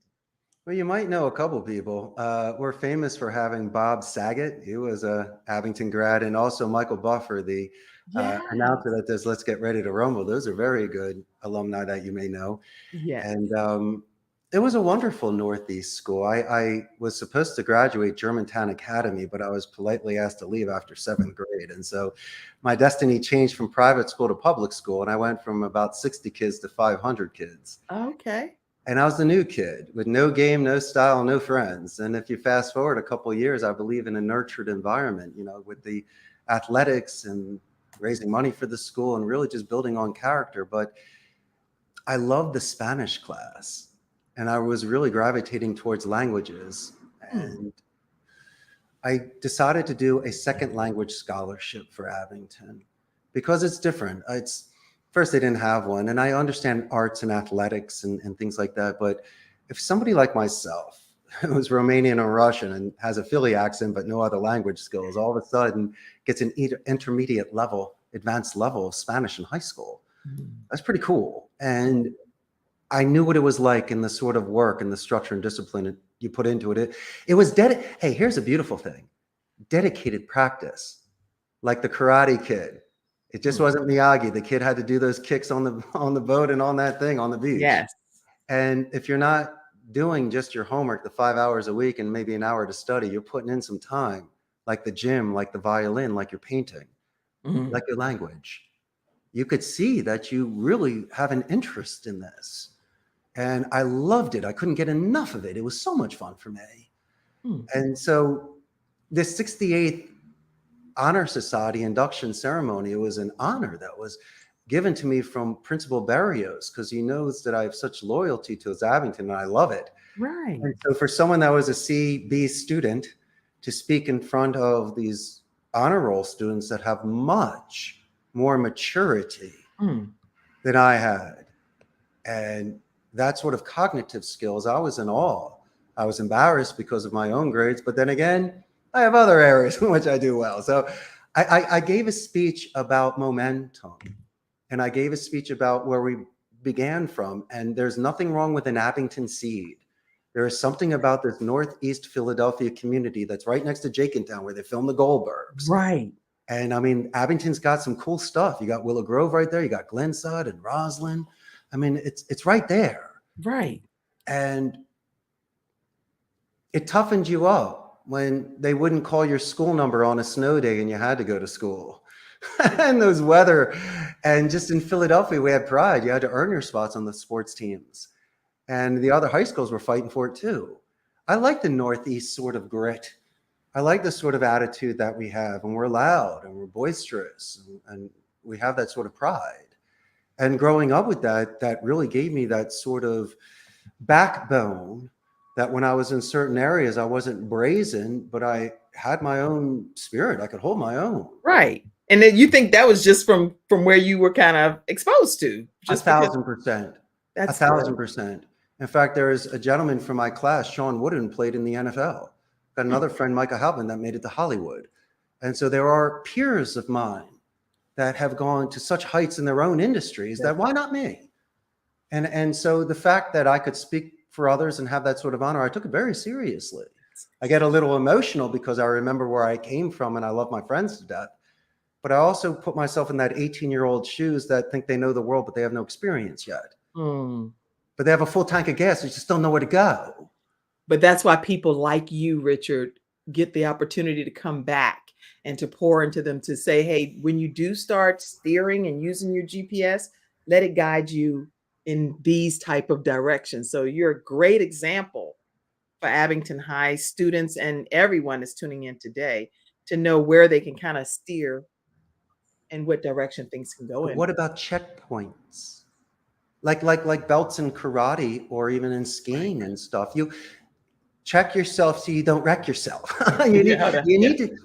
Well, you might know a couple people. We're famous for having Bob Saget. He was a Abington grad, and also Michael Buffer, the Yeah. announcer that does "Let's Get Ready to Rumble." Those are very good alumni that you may know. Yeah. And it was a wonderful Northeast school. I was supposed to graduate Germantown Academy, but I was politely asked to leave after seventh grade. And so my destiny changed from private school to public school. And I went from about 60 kids to 500 kids. Okay. And I was the new kid with no game, no style, no friends. And if you fast forward a couple of years, I believe in a nurtured environment, with the athletics and raising money for the school and really just building on character. But I loved the Spanish class, and I was really gravitating towards languages. And I decided to do a second language scholarship for Abington because it's different. First, they didn't have one, and I understand arts and athletics and things like that. But if somebody like myself, who's Romanian or Russian and has a Philly accent but no other language skills, all of a sudden gets an intermediate level, advanced level of Spanish in high school, that's pretty cool. And I knew what it was like in the sort of work and the structure and discipline you put into it. It was Hey, here's a beautiful thing: dedicated practice, like the Karate Kid. It just wasn't Miyagi. The kid had to do those kicks on the boat and on that thing on the beach. Yes. And if you're not doing just your homework, the 5 hours a week and maybe an hour to study, you're putting in some time, like the gym, like the violin, like your painting, like your language. You could see that you really have an interest in this. And I loved it. I couldn't get enough of it. It was so much fun for me. And so this 68th Honor Society induction ceremony, it was an honor that was given to me from Principal Barrios, because he knows that I have such loyalty to his Abington and I love it. Right. And so for someone that was a CB student to speak in front of these honor roll students that have much more maturity than I had, and that sort of cognitive skills, I was in awe. I was embarrassed because of my own grades, but then again, I have other areas in which I do well. So I gave a speech about momentum, and I gave a speech about where we began from. And there's nothing wrong with an Abington seed. There is something about this Northeast Philadelphia community that's right next to Jenkintown, where they film the Goldbergs. Right. And I mean, Abington's got some cool stuff. You got Willow Grove right there. You got Glenside and Roslyn. I mean, it's right there. Right. And it toughened you up when they wouldn't call your school number on a snow day and you had to go to school. And those weather. And just in Philadelphia, we had pride. You had to earn your spots on the sports teams. And the other high schools were fighting for it too. I like the Northeast sort of grit. I like the sort of attitude that we have, and we're loud and we're boisterous and we have that sort of pride. And growing up with that really gave me that sort of backbone that when I was in certain areas, I wasn't brazen, but I had my own spirit. I could hold my own. Right. And then you think that was just from where you were kind of exposed to? Just 1,000%. That's 1,000%. In fact, there is a gentleman from my class, Sean Wooden, played in the NFL. Got another friend, Micah Halpin, that made it to Hollywood. And so there are peers of mine that have gone to such heights in their own industries that why not me? And so the fact that I could speak for others and have that sort of honor, I took it very seriously. I get a little emotional because I remember where I came from and I love my friends to death. But I also put myself in that 18-year-old shoes that think they know the world, but they have no experience yet. But they have a full tank of gas. They just don't know where to go. But that's why people like you, Richard, get the opportunity to come back and to pour into them, to say, hey, when you do start steering and using your GPS, let it guide you in these type of directions. So you're a great example for Abington High students and everyone that's tuning in today to know where they can kind of steer and what direction things can go But in. what about checkpoints? Like belts in karate or even in skiing and stuff. You check yourself so you don't wreck yourself. you need to.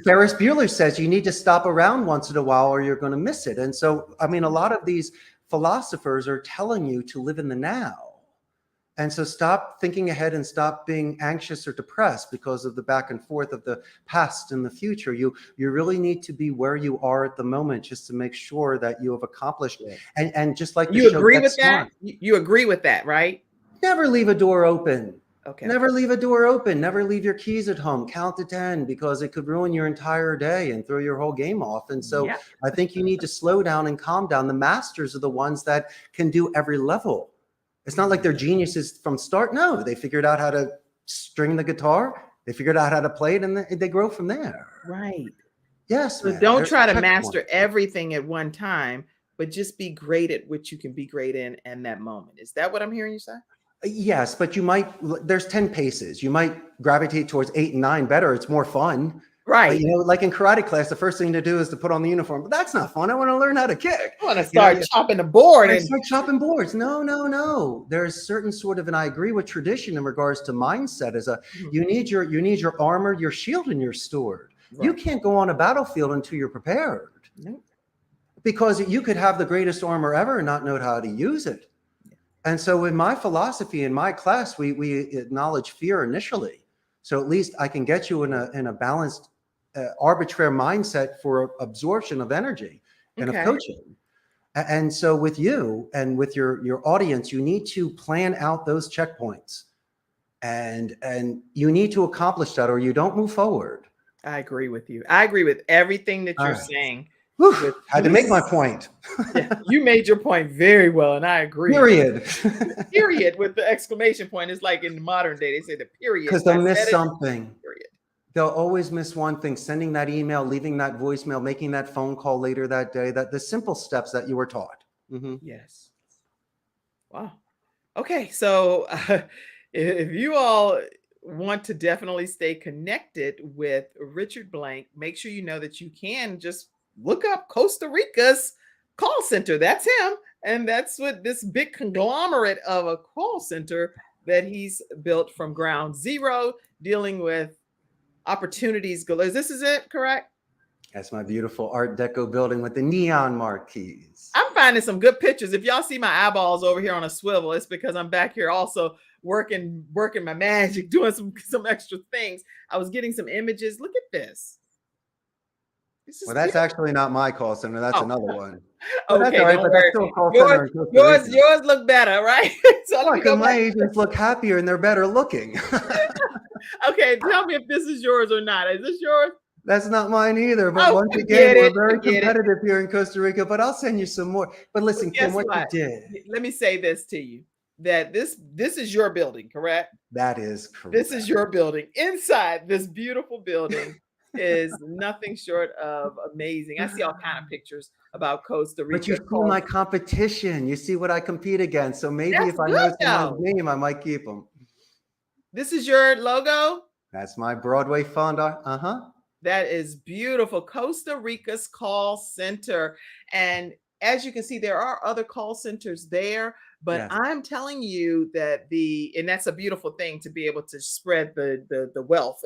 Ferris Bueller says you need to stop around once in a while or you're going to miss it. And so, I mean, a lot of these philosophers are telling you to live in the now. And so stop thinking ahead and stop being anxious or depressed because of the back and forth of the past and the future. You really need to be where you are at the moment just to make sure that you have accomplished. And just like you agree with that? You agree with that, right? Never leave a door open. Okay. Never leave a door open. Never leave your keys at home. Count to 10 because it could ruin your entire day and throw your whole game off. And so Yeah. I think you need to slow down and calm down. The masters are the ones that can do every level. It's not like they're geniuses from start. No, they figured out how to string the guitar. They figured out how to play it, and they grow from there. Right. Yes, So man. don't There's try to checkpoints. master everything at one time, but just be great at what you can be great in that moment. Is that what I'm hearing you say? Yes, but there's 10 paces. You might gravitate towards 8 and 9 better. It's more fun. Right. You know, like in karate class, the first thing to do is to put on the uniform. But that's not fun. I want to learn how to kick. I want to start chopping the board and start chopping boards. No. There's certain sort of, and I agree with tradition in regards to mindset. You need your armor, your shield, and your sword. Right. You can't go on a battlefield until you're prepared. Nope. Because you could have the greatest armor ever and not know how to use it. And so in my philosophy, in my class, we acknowledge fear initially. So at least I can get you in a balanced, arbitrary mindset for absorption of energy and of coaching. And so with you and with your audience, you need to plan out those checkpoints. And you need to accomplish that or you don't move forward. I agree with you. I agree with everything that you're saying. Whew, had to make my point. Yeah, you made your point very well, and I agree. Period. Period with the exclamation point. It's like in the modern day, they say the period. Because they'll miss something. Period. They'll always miss one thing, sending that email, leaving that voicemail, making that phone call later that day, that the simple steps that you were taught. Mm-hmm. Yes. Wow. Okay. So if you all want to definitely stay connected with Richard Blank, make sure you know that you can just look up Costa Rica's call center. That's him. And that's what this big conglomerate of a call center that he's built from ground zero, dealing with opportunities galore. This is it, correct? That's my beautiful Art Deco building with the neon marquees. I'm finding some good pictures. If y'all see my eyeballs over here on a swivel, it's because I'm back here also working my magic, doing some extra things. I was getting some images. Look at this. Well, that's actually not my call center. That's another one. Okay, all right, don't but worry. that's still a call center in Costa Rica. Yours look better, right? So let me go my back. agents look happier and they're better looking. Okay, tell me if this is yours or not. Is this yours? That's not mine either. But once again, we're very competitive here in Costa Rica. But I'll send you some more. But listen, Kim, what you did. Let me say this to you: that this is your building, correct? That is correct. This is your building. Inside this beautiful building is nothing short of amazing. I see all kind of pictures about Costa Rica. But you see my competition. You see what I compete against. So maybe if I know someone's name, I might keep them. This is your logo? That's my Broadway font. Uh-huh. That is beautiful. Costa Rica's call center. And as you can see, there are other call centers there, but I'm telling you that and that's a beautiful thing to be able to spread the wealth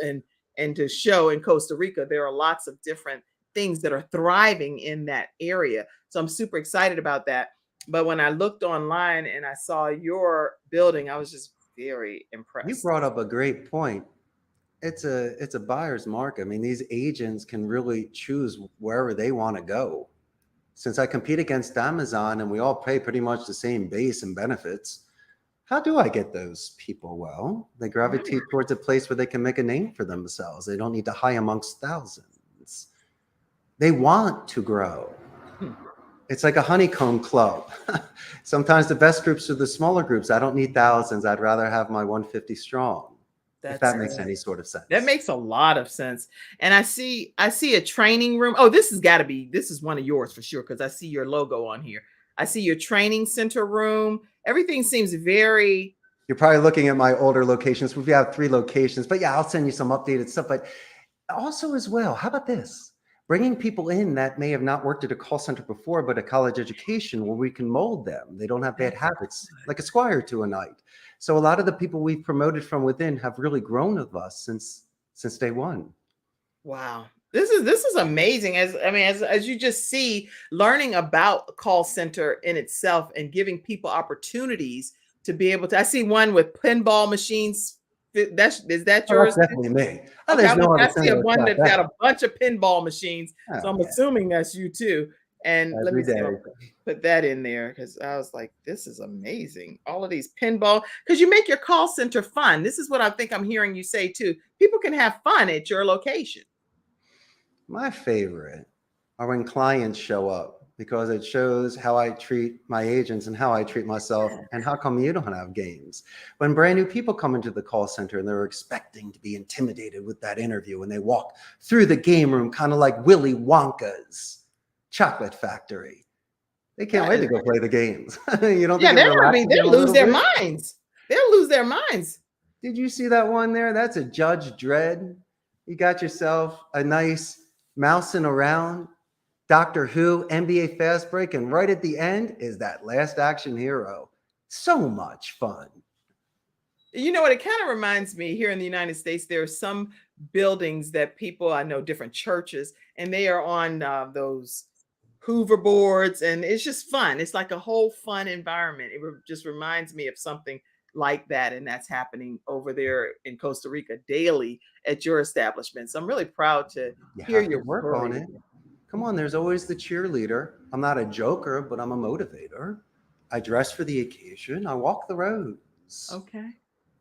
and to show in Costa Rica, there are lots of different things that are thriving in that area. So I'm super excited about that. But when I looked online and I saw your building, I was just very impressed. You brought up a great point. It's a buyer's market. I mean, these agents can really choose wherever they want to go. Since I compete against Amazon and we all pay pretty much the same base and benefits, how do I get those people? Well, they gravitate towards a place where they can make a name for themselves. They don't need to high amongst thousands. They want to grow. It's like a honeycomb club. Sometimes the best groups are the smaller groups. I don't need thousands. I'd rather have my 150 strong. If that makes any sort of sense. That makes a lot of sense. And I see a training room. Oh, this is one of yours for sure, because I see your logo on here. I see your training center room. Everything seems very... You're probably looking at my older locations. We have 3 locations, but yeah, I'll send you some updated stuff. But also as well, how about this? Bringing people in that may have not worked at a call center before, but a college education where we can mold them. They don't have bad habits, like a squire to a knight. So a lot of the people we've promoted from within have really grown with us since day one. Wow. This is amazing. As you just see, learning about call center in itself and giving people opportunities to be able to. I see one with pinball machines. Is that yours? That's definitely me. Okay, I see one that's got a bunch of pinball machines. So I'm assuming that's you too. And let me Every see, I'll day. put that in there because I was like, this is amazing. All of these pinball, because you make your call center fun. This is what I think I'm hearing you say too. People can have fun at your location. My favorite are when clients show up because it shows how I treat my agents and how I treat myself and how come you don't have games. When brand new people come into the call center and they're expecting to be intimidated with that interview and they walk through the game room kind of like Willy Wonka's chocolate factory. They can't wait to go play the games. You don't Yeah, think it relaxes them they'll a lose little their bit? minds. They'll lose their minds. Did you see that one there? That's a Judge Dredd. You got yourself a nice mousing around Doctor Who, NBA Fast Break, and right at the end is that Last Action Hero. So much fun. You know what? It kind of reminds me here in the United States, there are some buildings that people, I know different churches, and they are on those Hoover boards, and it's just fun. It's like a whole fun environment. Just reminds me of something like that, and that's happening over there in Costa Rica daily at your establishment. So I'm really proud to You hear have to your work story. on it. Come on, there's always the cheerleader. I'm not a joker, but I'm a motivator. I dress for the occasion. I walk the roads. Okay.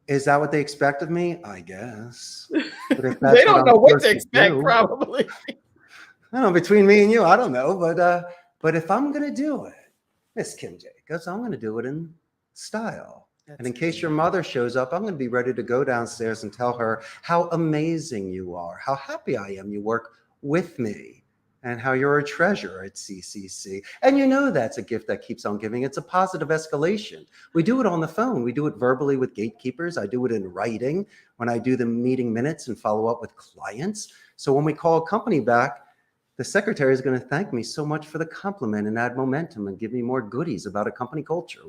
Is that what they expect of me? I guess. But if They don't know what to supposed expect, do- probably. I don't know, between me and you, I don't know. But if I'm gonna do it, Miss Kim Jacobs, I'm gonna do it in style. And in case your mother shows up, I'm going to be ready to go downstairs and tell her how amazing you are, how happy I am you work with me, and how you're a treasure at CCC. And you know that's a gift that keeps on giving. It's a positive escalation. We do it on the phone. We do it verbally with gatekeepers. I do it in writing when I do the meeting minutes and follow up with clients. So when we call a company back, the secretary is going to thank me so much for the compliment and add momentum and give me more goodies about a company culture.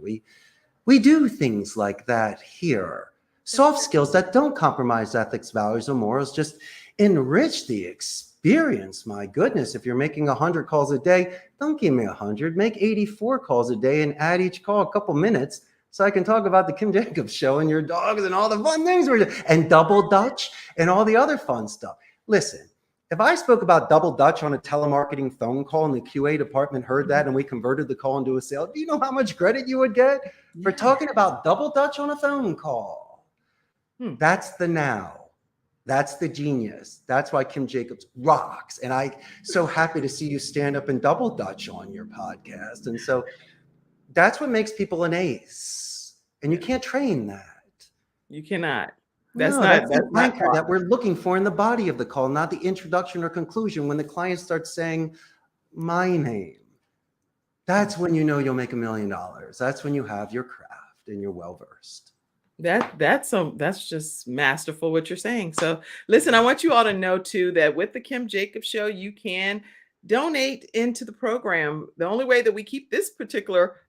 We do things like that here. Soft skills that don't compromise ethics, values, or morals, just enrich the experience. My goodness, if you're making 100 calls a day, don't give me 100. Make 84 calls a day and add each call a couple minutes so I can talk about the Kim Jacobs show and your dogs and all the fun things we're doing, and double Dutch and all the other fun stuff. Listen, if I spoke about double Dutch on a telemarketing phone call and the QA department heard that and we converted the call into a sale, do you know how much credit you would get for talking about double Dutch on a phone call? That's the now. That's the genius. That's why Kim Jacobs rocks. And I'm so happy to see you stand up and double Dutch on your podcast. And so that's what makes people an ace. And you can't train that. You cannot. That's the anchor that we're looking for in the body of the call, not the introduction or conclusion. When the client starts saying my name, that's when you know you'll make $1 million. That's when you have your craft and you're well-versed. That's just masterful what you're saying. So listen, I want you all to know too that with the Kim Jacobs Show, you can donate into the program. The only way that we keep this particular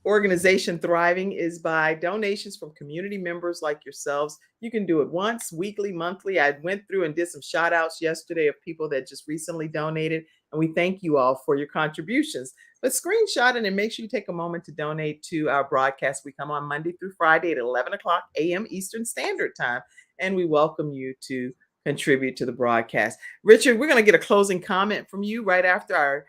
organization thriving is by donations from community members like yourselves. You can do it once, weekly, monthly. I went through and did some shout outs yesterday of people that just recently donated, and we thank you all for your contributions. But screenshot it and make sure you take a moment to donate to our broadcast. We come on Monday through Friday at 11 o'clock a.m. Eastern Standard Time, and we welcome you to contribute to the broadcast. Richard, we're going to get a closing comment from you right after our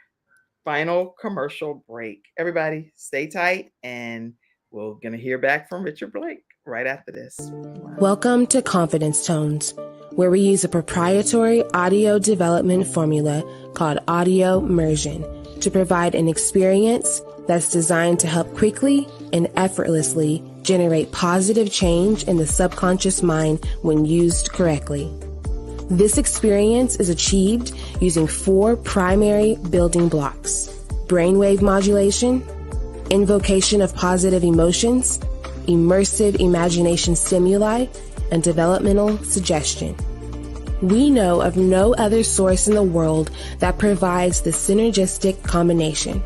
final commercial break. Everybody stay tight, and we're going to hear back from Richard Blake right after this. Welcome to Confidence Tones, where we use a proprietary audio development formula called audio immersion to provide an experience that's designed to help quickly and effortlessly generate positive change in the subconscious mind when used correctly. This experience is achieved using 4 primary building blocks: brainwave modulation, invocation of positive emotions, immersive imagination stimuli, and developmental suggestion. We know of no other source in the world that provides the synergistic combination.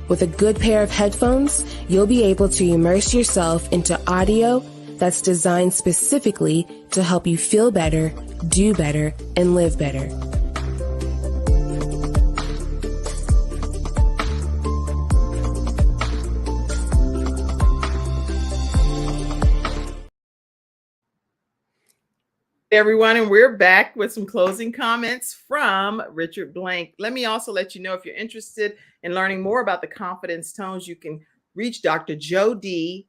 With a good pair of headphones, you'll be able to immerse yourself into audio that's designed specifically to help you feel better, do better, and live better. everyone, and we're back with some closing comments from Richard Blank. Let me also let you know, if you're interested in learning more about the confidence tones, you can reach drjod.com,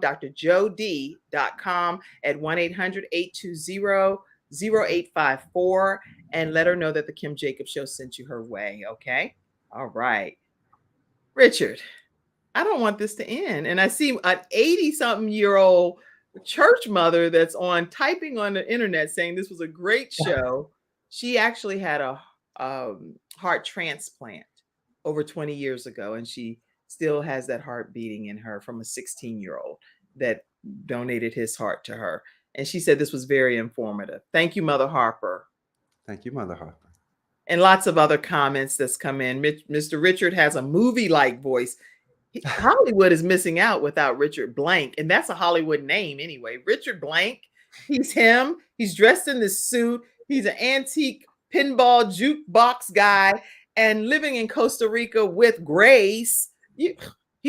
drjod.com at 1-800-820-0854, and let her know that the Kim Jacobs Show sent you her way, okay? All right. Richard, I don't want this to end. And I see an 80-something-year-old church mother that's typing on the internet saying this was a great show. She actually had a heart transplant over 20 years ago, and she still has that heart beating in her from a 16-year-old that donated his heart to her. And she said this was very informative. Thank you, Mother Harper. Thank you, Mother Harper. And lots of other comments that's come in. Mr. Richard has a movie-like voice. Hollywood is missing out without Richard Blank. And that's a Hollywood name anyway. Richard Blank, he's him. He's dressed in this suit. He's an antique pinball jukebox guy and living in Costa Rica with Grace. He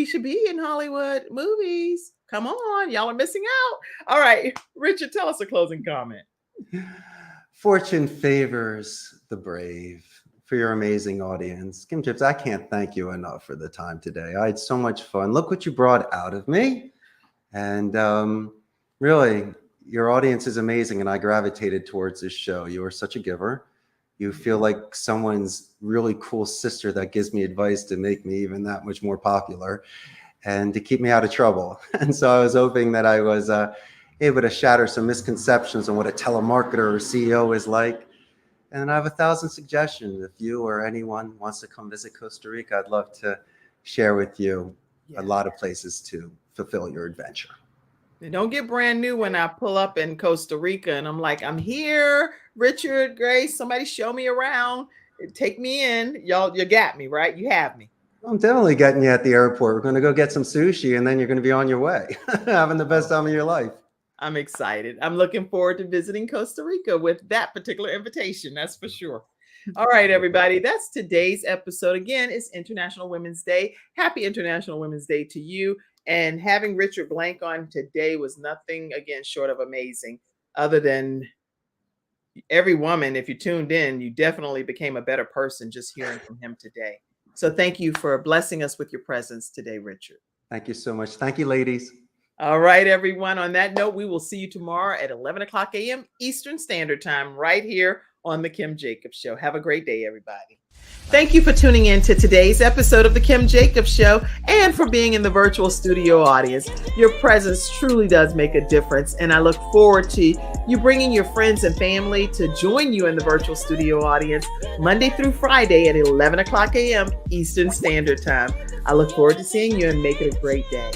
should be in Hollywood movies. Come on, y'all are missing out. All right, Richard, tell us a closing comment. Fortune favors the brave. For your amazing audience. Kim Chips, I can't thank you enough for the time today. I had so much fun. Look what you brought out of me. And really, your audience is amazing, and I gravitated towards this show. You are such a giver. You feel like someone's really cool sister that gives me advice to make me even that much more popular and to keep me out of trouble. And so I was hoping that I was able to shatter some misconceptions on what a telemarketer or CEO is like. And I have 1,000 suggestions. If you or anyone wants to come visit Costa Rica, I'd love to share with you a lot of places to fulfill your adventure. And don't get brand new when I pull up in Costa Rica and I'm like, I'm here, Richard, Grace, somebody show me around. Take me in. Y'all, you got me, right? You have me. I'm definitely getting you at the airport. We're going to go get some sushi, and then you're going to be on your way, having the best time of your life. I'm excited. I'm looking forward to visiting Costa Rica with that particular invitation. That's for sure. All right, everybody. That's today's episode. Again, it's International Women's Day. Happy International Women's Day to you. And having Richard Blank on today was nothing, again, short of amazing. Other than every woman, if you tuned in, you definitely became a better person just hearing from him today. So thank you for blessing us with your presence today, Richard. Thank you so much. Thank you, ladies. All right, everyone. On that note, we will see you tomorrow at 11 o'clock a.m. Eastern Standard Time right here on The Kim Jacobs Show. Have a great day, everybody. Thank you for tuning in to today's episode of The Kim Jacobs Show and for being in the virtual studio audience. Your presence truly does make a difference, and I look forward to you bringing your friends and family to join you in the virtual studio audience Monday through Friday at 11 o'clock a.m. Eastern Standard Time. I look forward to seeing you and make it a great day.